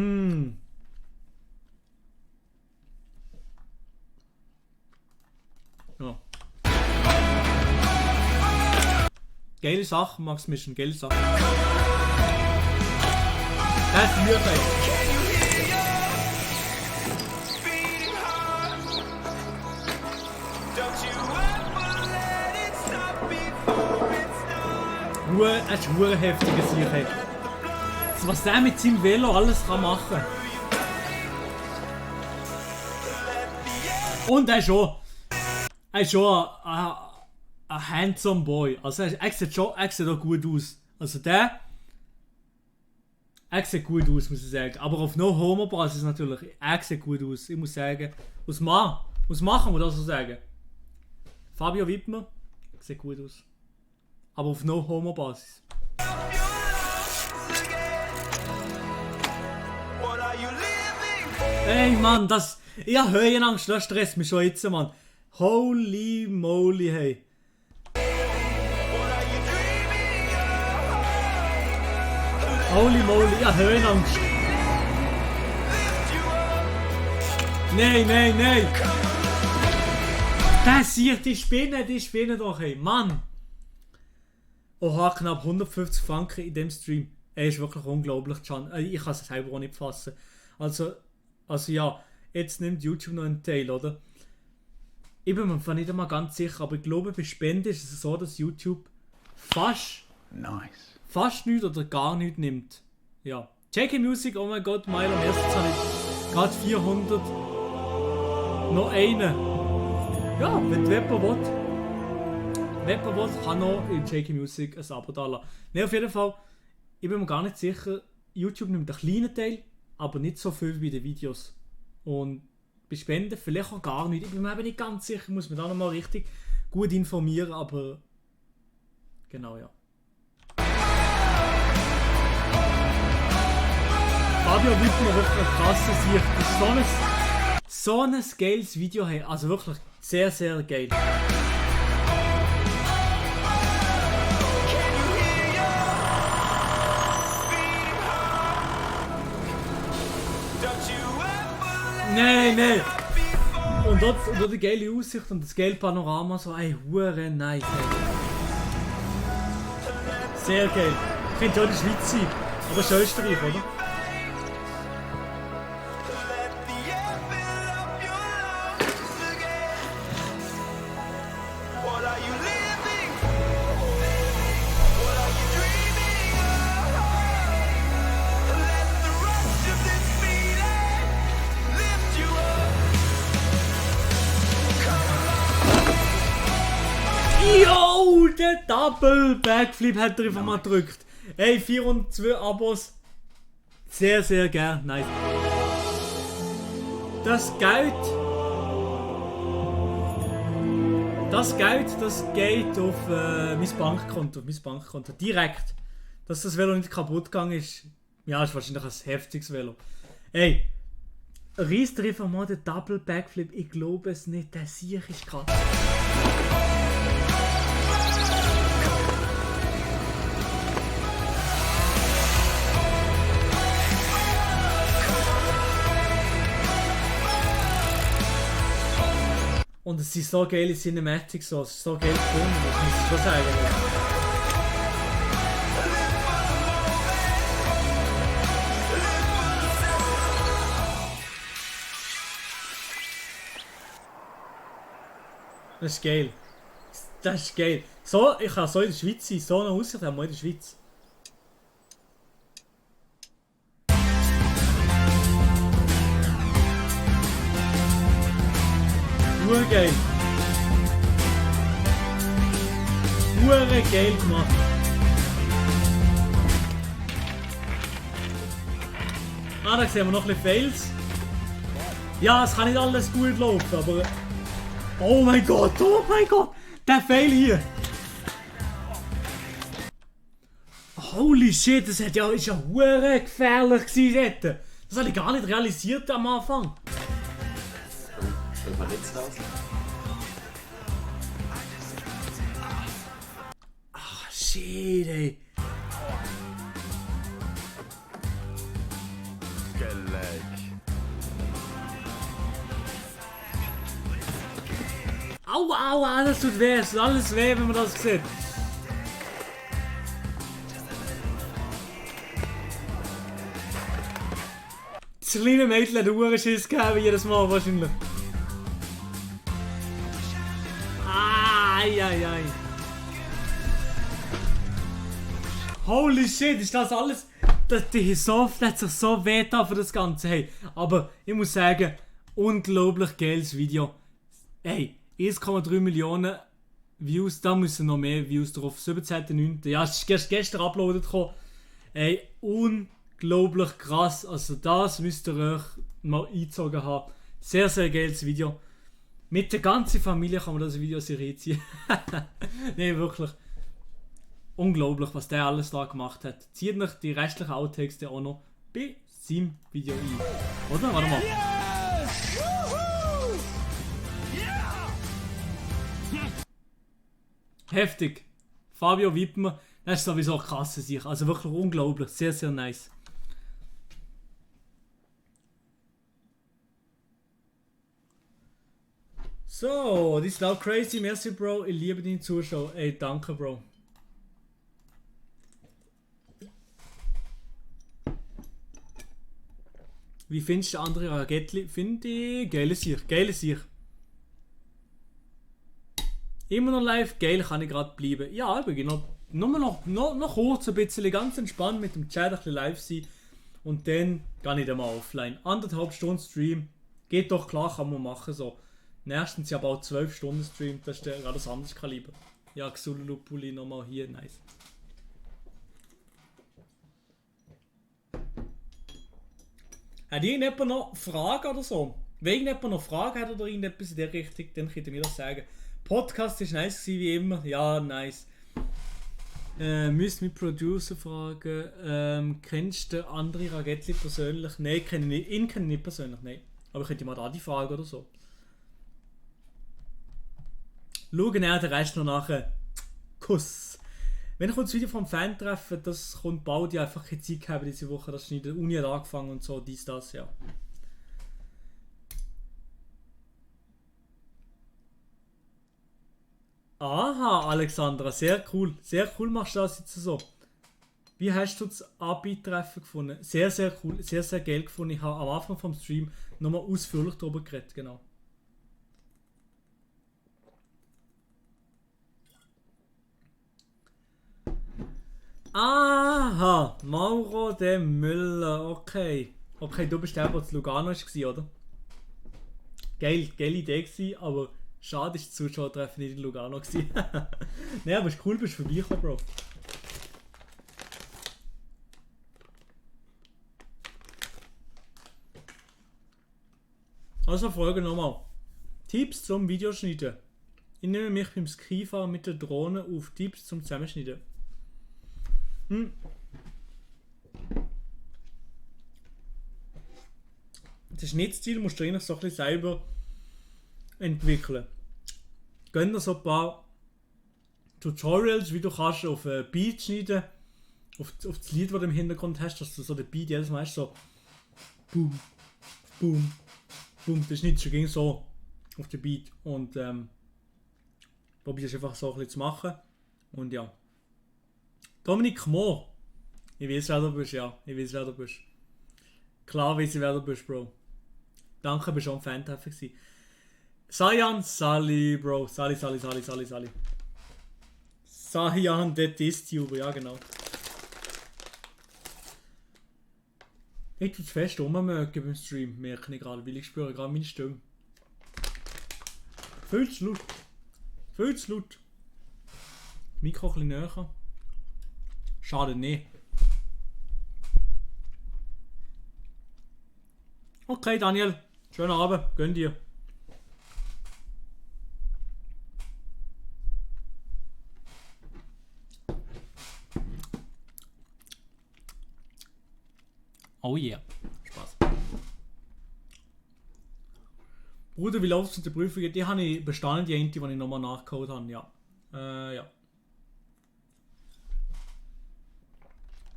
Geile Sache, Max Mission, geile Sache. Das ist mir Es ist ein heftiger Sieg. Was der mit seinem Velo alles kann machen. Und er ist schon ein handsome Boy. Also er sieht auch gut aus. Also er sieht gut aus, muss ich sagen. Aber auf No-Homo-Basis natürlich. Er sieht gut aus. Ich muss sagen, aus Mann muss man das so sagen. Fabio Wittmer sieht gut aus. Aber auf No-Homo-Basis. Ey Mann, ich hab Höhenangst, das stresst mich schon jetzt, Mann. Holy moly, hey. Holy moly, ich hab Höhenangst. Nein. Das hier, die Spinne doch, hey, Mann. Oha, knapp 150 Franken in dem Stream. Er ist wirklich unglaublich, Can. Ich kann es selber auch nicht fassen. Also ja, jetzt nimmt YouTube noch einen Teil, oder? Ich bin mir nicht einmal ganz sicher, aber ich glaube, bei Spenden ist es so, dass YouTube fast nichts oder gar nichts nimmt. Ja. JK Music, oh mein Gott, Milo, am ersten habe ich gerade 400. Noch einen. Ja, wenn jemand will. Wenn jemand will, kann noch in JK Music ein Abo da lassen. Ne, auf jeden Fall, ich bin mir gar nicht sicher, YouTube nimmt einen kleinen Teil, aber nicht so viel wie die Videos. Und bei Spenden vielleicht auch gar nicht. Ich bin mir eben nicht ganz sicher, ich muss mich da nochmal richtig gut informieren, aber genau, ja. Fabio Wittmer wirklich eine krasse Sicht. Das ist so ein geiles Video, hey. Also wirklich sehr, sehr geil. Nein. Und dort die geile Aussicht und das geile Panorama, so ey, hure nice. Sehr geil. Könnte ja die Schweiz sein, aber es ist Österreich, oder? Yo, der Double Backflip hat er einfach mal gedrückt. Ey, 402 Abos. Sehr, sehr gern. Nice. Das Geld, das geht auf mein Bankkonto. Direkt. Dass das Velo nicht kaputt gegangen ist. Ja, ist wahrscheinlich ein heftiges Velo. Ey, reißt dir einfach mal den Double Backflip. Ich glaube es nicht. Der Sieg ist krass. Und es sind so geile Cinematics, so, es ist so geil gefunden, das muss ich schon sagen. Das ist geil. Das ist geil. So, ich kann so in der Schweiz sein, so eine Aussicht haben wir in der Schweiz. Geil. Hure geil gemacht. Da sehen wir noch ein bisschen Fails. Ja, es kann nicht alles gut laufen, aber... Oh mein Gott, der Fail hier. Holy shit, das ist ja hure gefährlich gewesen dort. Das habe ich gar nicht realisiert am Anfang. Ach, shit, ey. Geil. Au, das tut weh, es tut alles weh, wenn man das sieht. Das kleine Mädchen hat Uhrenschiss gegeben, jedes Mal wahrscheinlich. Ai. Holy shit, ist das alles... Das hat sich so weh da für das Ganze. Hey, aber ich muss sagen, unglaublich geiles Video. Hey, 1,3 Millionen Views, da müssen noch mehr Views drauf. 17.09. Ja, es ist erst gestern uploadet gekommen. Hey, unglaublich krass. Also das müsst ihr euch mal eingezogen haben. Sehr, sehr geiles Video. Mit der ganzen Familie kann man das Video reinziehen. Nein, wirklich. Unglaublich, was der alles da gemacht hat. Zieht euch die restlichen Outtakes auch noch bei seinem Video ein. Oder? Warte mal. Heftig. Fabio Wittmer, das ist sowieso krass an sich. Also wirklich unglaublich. Sehr, sehr nice. So, das ist auch crazy. Merci, Bro. Ich liebe deine Zuschauer. Ey, danke, Bro. Wie findest du andere Ragettli? Finde ich geile Sicht. Immer noch live, geil kann ich gerade bleiben. Ja, ich bin noch kurz ein bisschen ganz entspannt mit dem Chat ein bisschen live sein. Und dann gehe ich dann mal offline. 1,5 Stunden Stream. Geht doch klar, kann man machen so. Nächstens ja bald 12 Stunden Stream, das ist gerade das anderes Kaliber. Ja, Xululupuli nochmal hier, nice. Hat irgendjemand noch Fragen oder so? Wenn irgendjemand noch Fragen hat oder irgendetwas in der Richtung, dann könnt ihr mir das sagen. Podcast war nice wie immer. Ja, nice. Müsst mit Producer fragen. Kennst du andere Ragettli persönlich? Nein, kenne ich nicht. Ihn kenne ich nicht persönlich, nein. Aber könnt ihr mal da die Frage oder so. Schauen den Rest noch nachher. Kuss. Wenn ich das Video vom Fan treffe, das kommt bald, ich einfach keine Zeit gehabt diese Woche, das ist in der Uni angefangen und so, das, ja. Aha, Alexandra, sehr cool machst du das jetzt so. Wie hast du das AB-Treffen gefunden? Sehr, sehr cool, sehr, sehr geil gefunden. Ich habe am Anfang vom Stream nochmal ausführlich darüber geredet, genau. Aha, Mauro de Müller, okay. Okay, du bist der, der zu Lugano war, oder? Geile Idee gewesen, aber schade ist, das Zuschauertreffen nicht in Lugano gewesen. Nein, aber ist cool, bist du vorbeigekommen, Bro. Also Frage nochmal. Tipps zum Videoschneiden. Ich nehme mich beim Skifahren mit der Drohne auf Tipps zum Zusammenschneiden. Den Schnittstil musst du eigentlich so ein bisschen selber entwickeln. Gönn dir so ein paar Tutorials, wie du kannst auf ein Beat schneiden, auf das Lied, das du im Hintergrund hast, dass du so den Beat jedes Mal hast, so boom, boom, boom, der Schnitt ging so auf den Beat und probierst einfach so ein bisschen zu machen und ja. Dominik Mohr. Ich weiß, wer du bist, ja. Ich weiß, wer du bist. Klar weiß ich, wer du bist, Bro. Danke, bist schon ein Fan-Treffen gewesen. Sayan Sally, Bro. Sally. Sayan, der Distuber, ja genau. Ich tue fest rummögen beim Stream, merke ich gerade, weil ich spüre gerade meine Stimme. Viel zu laut. Mikro ein bisschen näher. Schade nicht. Okay, Daniel. Schönen Abend. Gönn dir. Oh yeah. Spaß. Bruder, wie läuft es mit der Prüfung? Die habe ich bestanden, die eine, die ich nochmal nachgeholt habe. Ja. Ja.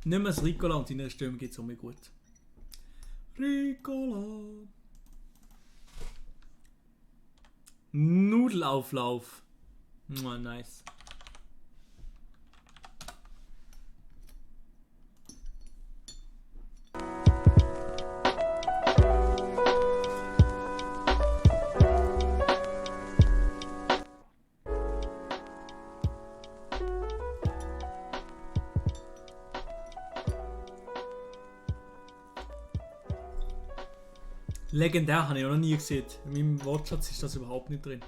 Nicht mehr das Ricola und seine Stimme geht es um mich gut. Ricola. Nudelauflauf. Oh, nice. Legendär habe ich auch noch nie gesehen. In meinem Wortschatz ist das überhaupt nicht drin.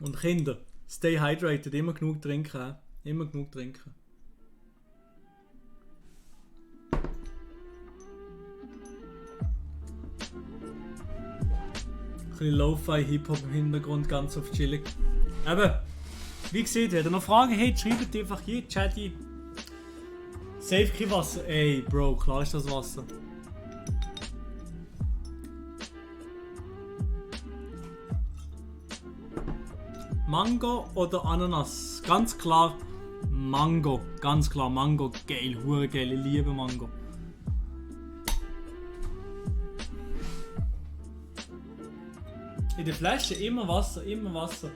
Und Kinder, stay hydrated, immer genug trinken. Immer genug trinken. Ein bisschen Lo-Fi Hip-Hop im Hintergrund, ganz auf chillig. Eben. Wie gesagt, wenn ihr noch Fragen habt, schreibt einfach hier in den Chat ein. Safe kein Wasser. Ey, Bro, klar ist das Wasser. Mango oder Ananas? Ganz klar Mango. Ganz klar Mango. Geil, hure geil. Ich liebe Mango. In der Flasche immer Wasser, immer Wasser.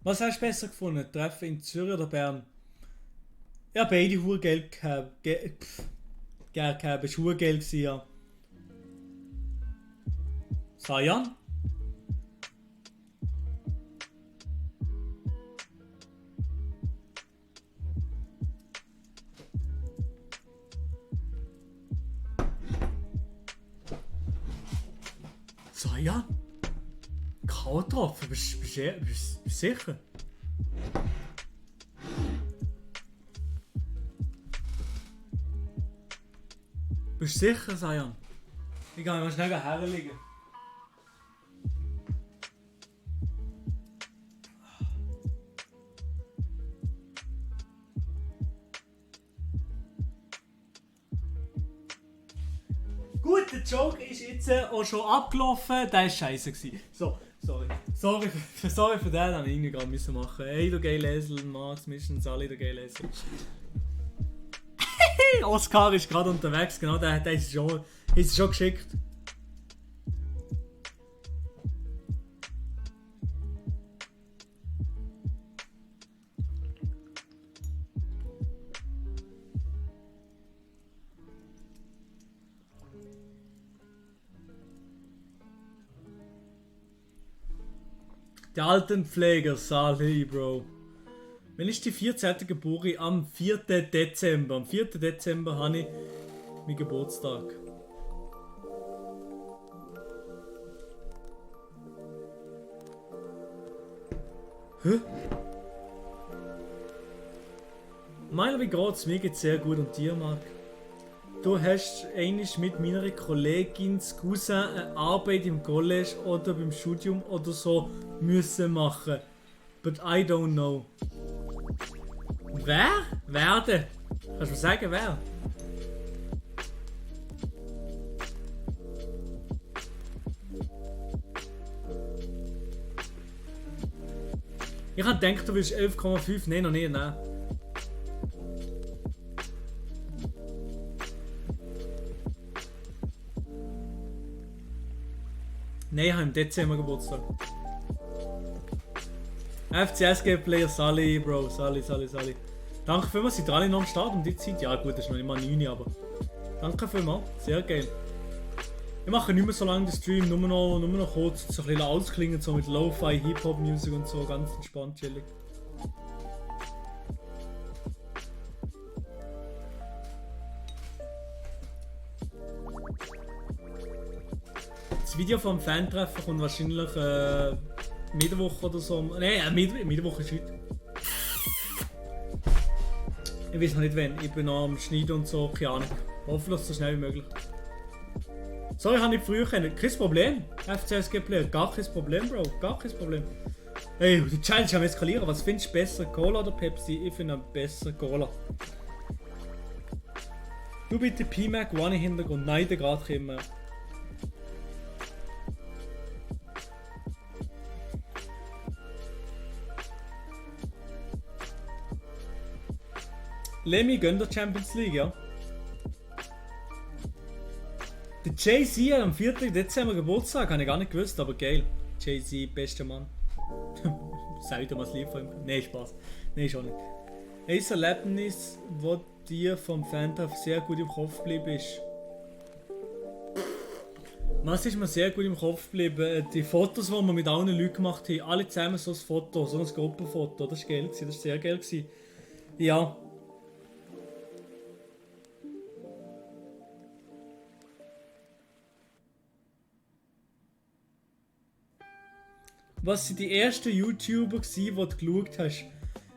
Was hast du besser gefunden? Treffen in Zürich oder Bern? Ja, beide hure geil gehabt. Es war hure geil, ja. Sayan? Sayan? K.O.-Tropfen, bist du sicher? Bist du sicher, Sayan? Ich kann mal schnell herlegen. Gut, der Joke ist jetzt auch schon abgelaufen, der war scheiße. So, sorry für den, den ich irgendwie gerade machen musste. Hey, du geile Esel, Max, Mission, Sally, du geile Esel. Oscar ist gerade unterwegs, genau, der ist schon geschickt. Der Altenpfleger, Sally, Bro. Wann ist die 14. Geburt? Am 4. Dezember. Am 4. Dezember habe ich meinen Geburtstag. Hä? Meiner, wie geht's? Mir geht's sehr gut und dir, Marc? Du hast einmal mit meiner Kollegin Cousin eine Arbeit im College oder beim Studium oder so müssen machen. But I don't know. Wer? Wer denn? Kannst du mir sagen, wer? Ich habe gedacht, du willst 11,5. Nein, noch nicht, nein. Nein, ich habe im Dezember Geburtstag. FCSG-Player Sally, Bro. Sally. Danke vielmals, seid ihr alle noch am Start um die Zeit? Ja gut, das ist noch nicht mal 9, aber... Danke vielmals, sehr geil. Ich mache nicht mehr so lange den Stream, nur noch kurz so ein bisschen ausklingen, so mit Lo-Fi, Hip-Hop-Musik und so, ganz entspannt, chillig. Das Video vom Fan-Treffen kommt wahrscheinlich Mittwoch oder so. Nein, Mittwoch ist heute. Ich weiß noch nicht wann. Ich bin noch am Schneiden und so, keine Ahnung. Hoffentlich so schnell wie möglich. Sorry, ich habe nicht früher können. Kein Problem. FCSG-Player, gar kein Problem, Bro. Gar kein Problem. Ey, die Challenge am eskalieren. Was findest du besser, Cola oder Pepsi? Ich finde besser Cola. Du bitte P-Mac, One im Hintergrund. Nein, der geht immer. Lemmy gönnt der Champions League, ja. Der Jay-Z hat am 4. Dezember Geburtstag, habe ich gar nicht gewusst, aber geil. Jay-Z, bester Mann. Sag ich dir mal das Lied von ihm? Nein, Spaß. Nein, schon nicht. Ein Erlebnis, das dir vom Fantreff sehr gut im Kopf geblieben ist. Was ist mir sehr gut im Kopf geblieben? Die Fotos, die wir mit allen Leuten gemacht haben, alle zusammen so ein Foto, so ein Gruppenfoto, das war geil, das war sehr geil. Ja. Was sind die ersten YouTuber die du geschaut hast?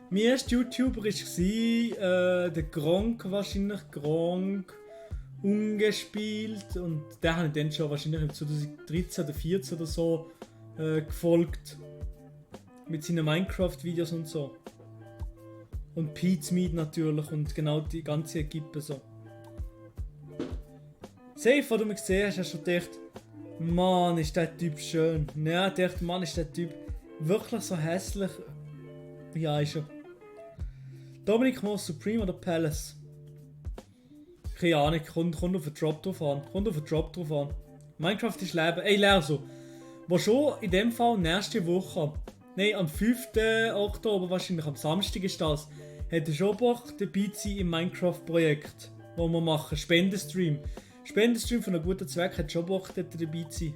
Mein erster YouTuber war der Gronk wahrscheinlich, Gronk ungespielt und den habe ich dann schon wahrscheinlich im 2013 oder 2014 oder so gefolgt. Mit seinen Minecraft-Videos und so. Und Pete's Meat natürlich und genau die ganze Equipe so. Safe, wo du mich gesehen hast, hast du gedacht, Mann, ist der Typ schön. Ja, ich dachte, Mann, ist der Typ wirklich so hässlich. Ja, ist er. Dominik Moss, Supreme oder Palace? Keine Ahnung, kommt auf den Drop drauf an. Minecraft ist Leben. Ey, leer so. Wo schon in dem Fall nächste Woche, nein, am 5. Oktober, wahrscheinlich am Samstag ist das, hätte schon Bock dabei zu sein im Minecraft-Projekt, wo wir machen. Spendenstream. Spendenstream von einem guten Zweck, hat schon Bock dort dabei zu sein.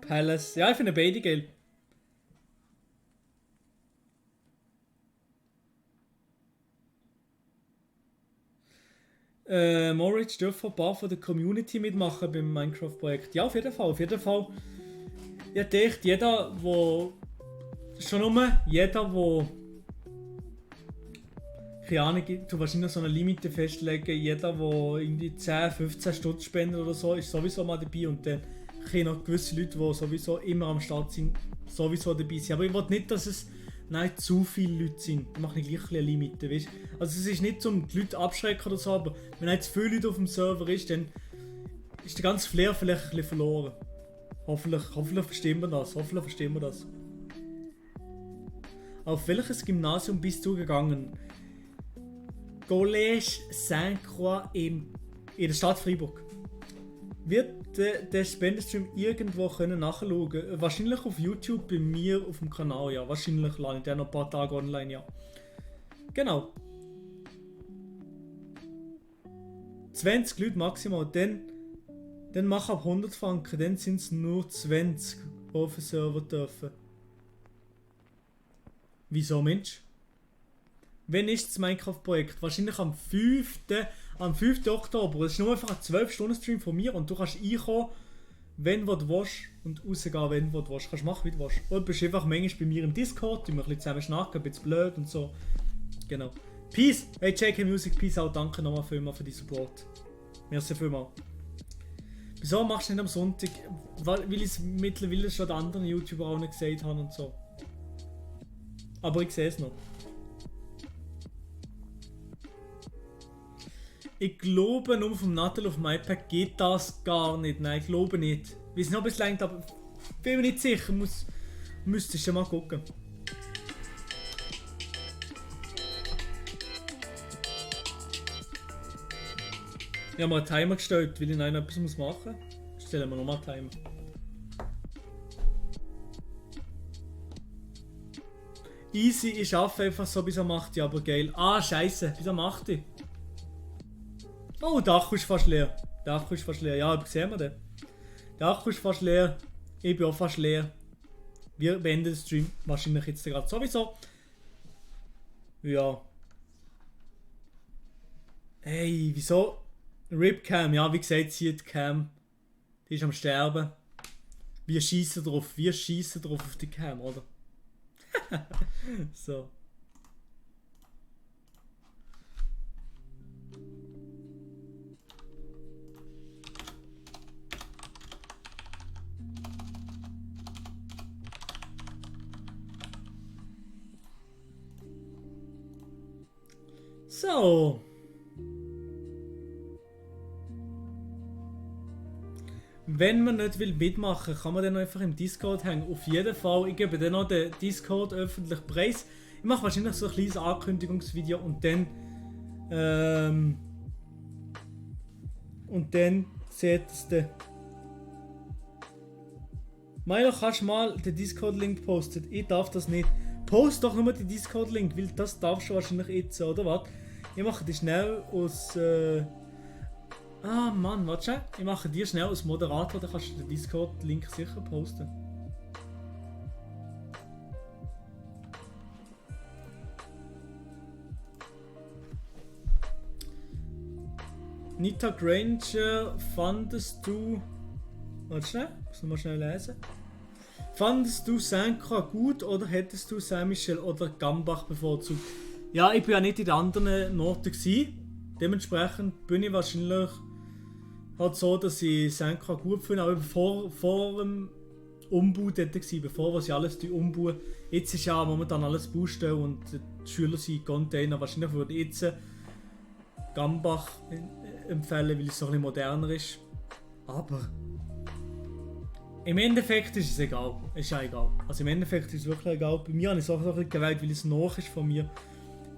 Palace. Ja, ich finde beide geil. Moritz dürfen ein paar von der Community mitmachen beim Minecraft-Projekt. Ja, auf jeden Fall. Ich denke, jeder, wo keine Ahnung, du wahrscheinlich so eine Limite festlegen, jeder, der irgendwie 10, 15 Stutz spendet oder so, ist sowieso mal dabei und dann noch gewisse Leute, die sowieso immer am Start sind, sowieso dabei sind. Aber ich will nicht, dass es nicht zu viele Leute sind. Ich mache gleich eine Limite, weißt? Also es ist nicht, um die Leute abschrecken oder so, aber wenn nicht zu viele Leute auf dem Server ist, dann ist der ganze Flair vielleicht ein bisschen verloren. Hoffentlich verstehen wir das. Auf welches Gymnasium bist du gegangen? Collège Sainte-Croix in der Stadt Freiburg. Wird der Spendenstream irgendwo können nachschauen? Wahrscheinlich auf YouTube bei mir auf dem Kanal, ja. Wahrscheinlich lade ich den noch ein paar Tage online, ja. Genau. 20 Leute maximal, dann mach ab 100 Franken, dann sind es nur 20, die auf den Server dürfen. Wieso, Mensch? Wann ist das Minecraft-Projekt? Wahrscheinlich am 5. Oktober. Das ist nur einfach ein 12-Stunden-Stream von mir und du kannst reinkommen, wenn du willst und rausgehen, wenn du willst. Kannst machen, wie du willst. Und du bist einfach manchmal bei mir im Discord, wir ein bisschen zusammen schnacken, ein bisschen blöd und so. Genau. Peace! Hey, JK Music, peace out. Danke nochmal vielmals für die Support. Merci vielmals. Wieso machst du nicht am Sonntag? Weil ich es mittlerweile schon den anderen YouTuber auch nicht gesagt habe und so. Aber ich sehe es noch. Ich glaube, nur vom Nattel auf dem iPad geht das gar nicht. Nein, ich glaube nicht. Wir sind noch ein bisschen lang, aber ich bin mir nicht sicher. Müsstest du mal gucken. Ich habe mal einen Timer gestellt, weil ich noch etwas machen muss. Stellen wir nochmal einen Timer. Easy, ich arbeite einfach so bis am 8 Uhr, aber geil. Ah, scheiße, bis am 8 Uhr. Oh, der Akku ist fast leer. Ja, sehen wir den. Der Akku ist fast leer. Ich bin auch fast leer. Wir beenden den Stream wahrscheinlich jetzt gerade sowieso. Ja. Hey, wieso? Ripcam, ja, wie gesagt, sie die Cam. Die ist am Sterben. Wir schießen drauf auf die Cam, oder? So. wenn man nicht will mitmachen, kann man dann einfach im Discord hängen. Auf jeden Fall, ich gebe dann noch den Discord öffentlich preis. Ich mache wahrscheinlich so ein kleines Ankündigungsvideo und dann seht ihr es dann. Milo, kannst du mal den Discord-Link posten? Ich darf das nicht. Post doch nur den Discord-Link, weil das darfst du wahrscheinlich jetzt, oder was? Ich mache die schnell aus... Mann, warte schon. Ich mache dir schnell als Moderator, dann kannst du den Discord-Link sicher posten. Nita Granger, fandest du... Warte schnell, muss noch mal schnell lesen. Fandest du Sankra gut oder hättest du Saint-Michel oder Gambach bevorzugt? Ja, ich bin ja nicht in den anderen Noten gewesen. Dementsprechend bin ich wahrscheinlich halt so, dass ich Sankra gut finde, aber vor dem Umbau dort war, bevor sie alles umbauen. Jetzt ist ja momentan alles Baustelle und die Schüler sind Container. Wahrscheinlich würde ich jetzt Gambach empfehlen, weil es so ein bisschen moderner ist. Aber im Endeffekt ist es egal. Ist ja egal. Also im Endeffekt ist es wirklich egal. Bei mir habe ich es auch so ein bisschen gewählt, weil es noch ist von mir.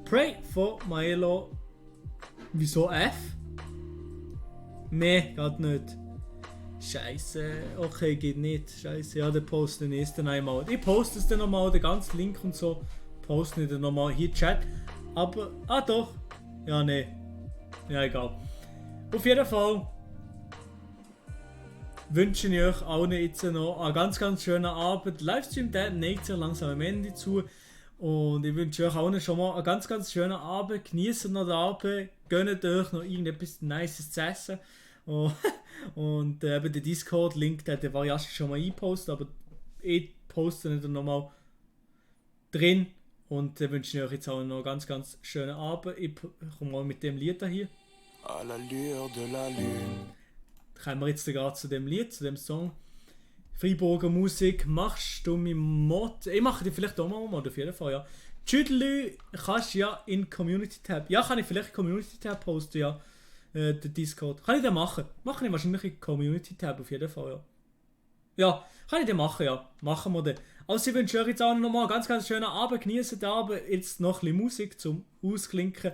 Pray for Milo. Wieso F? Nee, geht nicht. Scheiße. Okay, geht nicht. Scheiße. Ja, dann poste ich es dann einmal. Ich poste es dann nochmal, den ganzen Link und so. Poste ich dann nochmal hier Chat. Aber, doch. Ja, nee. Ja, egal. Auf jeden Fall wünsche ich euch allen jetzt noch einen ganz, ganz schönen Abend. Livestream, der neigt sich langsam am Ende zu. Und ich wünsche euch allen schon mal einen ganz, ganz schönen Abend. Genießt noch den Abend. Gönnt euch noch irgendetwas Nices zu essen. Und eben der Discord-Link, der war ja schon mal eingepostet, aber ich poste ihn dann nochmal drin. Und dann wünsche ich euch jetzt auch noch einen ganz, ganz schönen Abend. Ich komme mal mit dem Lied hier. À la lueur de la lune. Kommen wir jetzt gerade zu dem Lied, zu dem Song. Freiburger Musik, machst du mit Mod? Ich mache die vielleicht auch mal Mod, auf jeden Fall, ja. Tschüdelü, kannst ja in Community Tab. Ja, kann ich vielleicht Community Tab posten, ja. Der Discord. Kann ich den machen? Mache ich wahrscheinlich in Community Tab, auf jeden Fall, ja. Ja, kann ich den machen, ja. Machen wir den. Also ich wünsche euch jetzt auch nochmal einen ganz, ganz schönen Abend. Genießen den Abend. Jetzt noch ein bisschen Musik zum Ausklinken.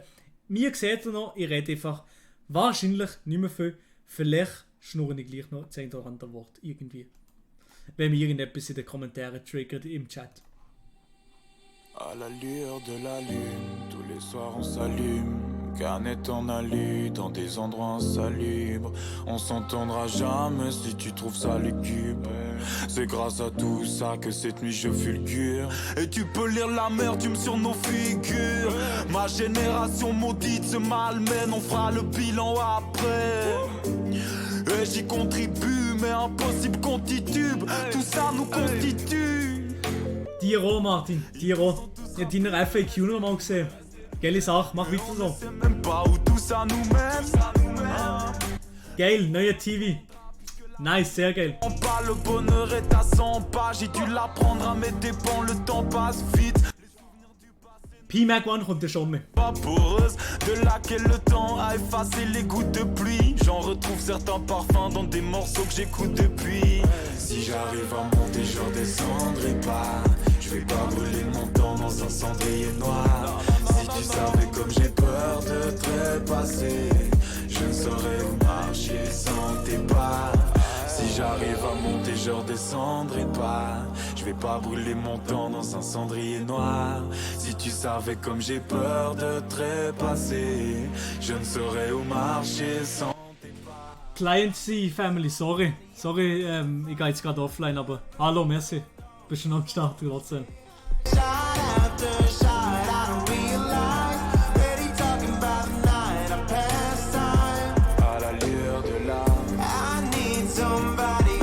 Mir seht ihr noch, ich rede einfach wahrscheinlich nicht mehr viel. Vielleicht schnurren ich gleich noch 10 oder andere Wort irgendwie. Wenn mir irgendetwas in den Kommentaren triggert im Chat. À la lueur de la lune, tous les soirs on s'allume, qu'un étant allu dans des endroits insalubres. On s'entendra jamais si tu trouves ça lugubre. C'est grâce à tout ça que cette nuit je fulgure. Et tu peux lire l'amertume sur nos figures. Ma génération maudite se malmène, on fera le bilan après. Et j'y contribue, mais impossible qu'on titube. Tout ça nous constitue. Tiro, Martin, Tiro. Ich habe deine FAQ noch mal gesehen. Geile Sache, mach weiter so. Geil, neuer TV. Nice, sehr geil. Le bonheur est à 100 pages, j'ai dû l'apprendre à mes dépens, le temps passe vite. P-Mac One kommt ja schon mehr. Vaporeuse, de laquelle le temps a effacé les gouttes de pluie. J'en retrouve certains parfums dans des morceaux que j'écoute depuis. Si j'arrive à monter, je redescendrai pas. Je vais pas brûler mon temps dans un cendrier noir. Si tu savais comme j'ai peur de trépasser, je ne saurais où marcher sans tes pas. Si j'arrive à monter, je redescendrai pas. Je vais pas brûler mon temps dans un cendrier noir. Si tu savais comme j'ai peur de trépasser, je ne saurais où marcher sans tes pas. Client C Family, sorry. Sorry, ich gehe jetzt gerade offline, aber hallo, merci. Bist du noch am Start trotzdem. Shot after shot, I don't realize that he talking about the night I passed time. À la lueur de la I need somebody.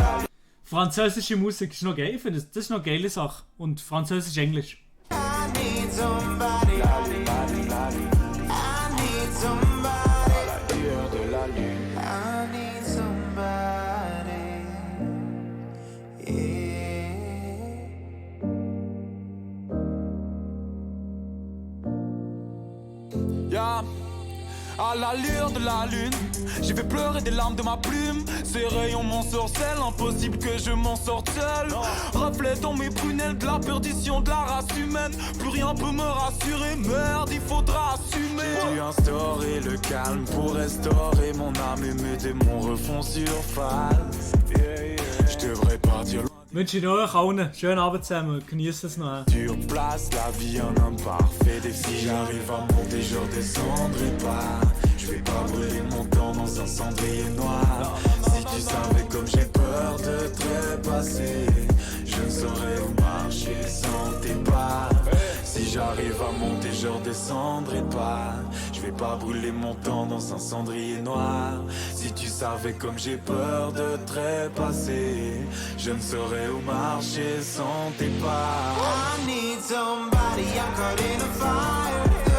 Französische Musik ist noch geil, ich finde das ist noch eine geile Sache. Und Französisch-Englisch. I need somebody. I need somebody. à la lueur de la lune. I need somebody. Yeah. Ja, à l'allure de la lune. J'ai fait pleurer des larmes de ma plume. Ces rayons m'ensorcellent, impossible que je m'en sorte seul. Reflet dans mes prunelles de la perdition de la race humaine. Plus rien peut me rassurer, merde, il faudra assumer. J'ai dû instaurer le calme pour restaurer mon âme et mes démons refont surface. Je devrais partir Wünsche ich euch allen schönen Abend zusammen und genießt es noch. sur place, la vie un homme parfait défi. J'arrive à monter, je redescendrai pas. Je vais pas brûler mon temps dans un cendrier noir. Si tu savais comme j'ai peur de trépasser, je ne saurais où marcher sans tes pas. Si j'arrive à monter, je redescendrai pas. Je vais pas brûler mon temps dans un cendrier noir. Si tu savais comme j'ai peur de trépasser, je ne saurais où marcher sans tes pas. I need somebody, I'm caught in a fire.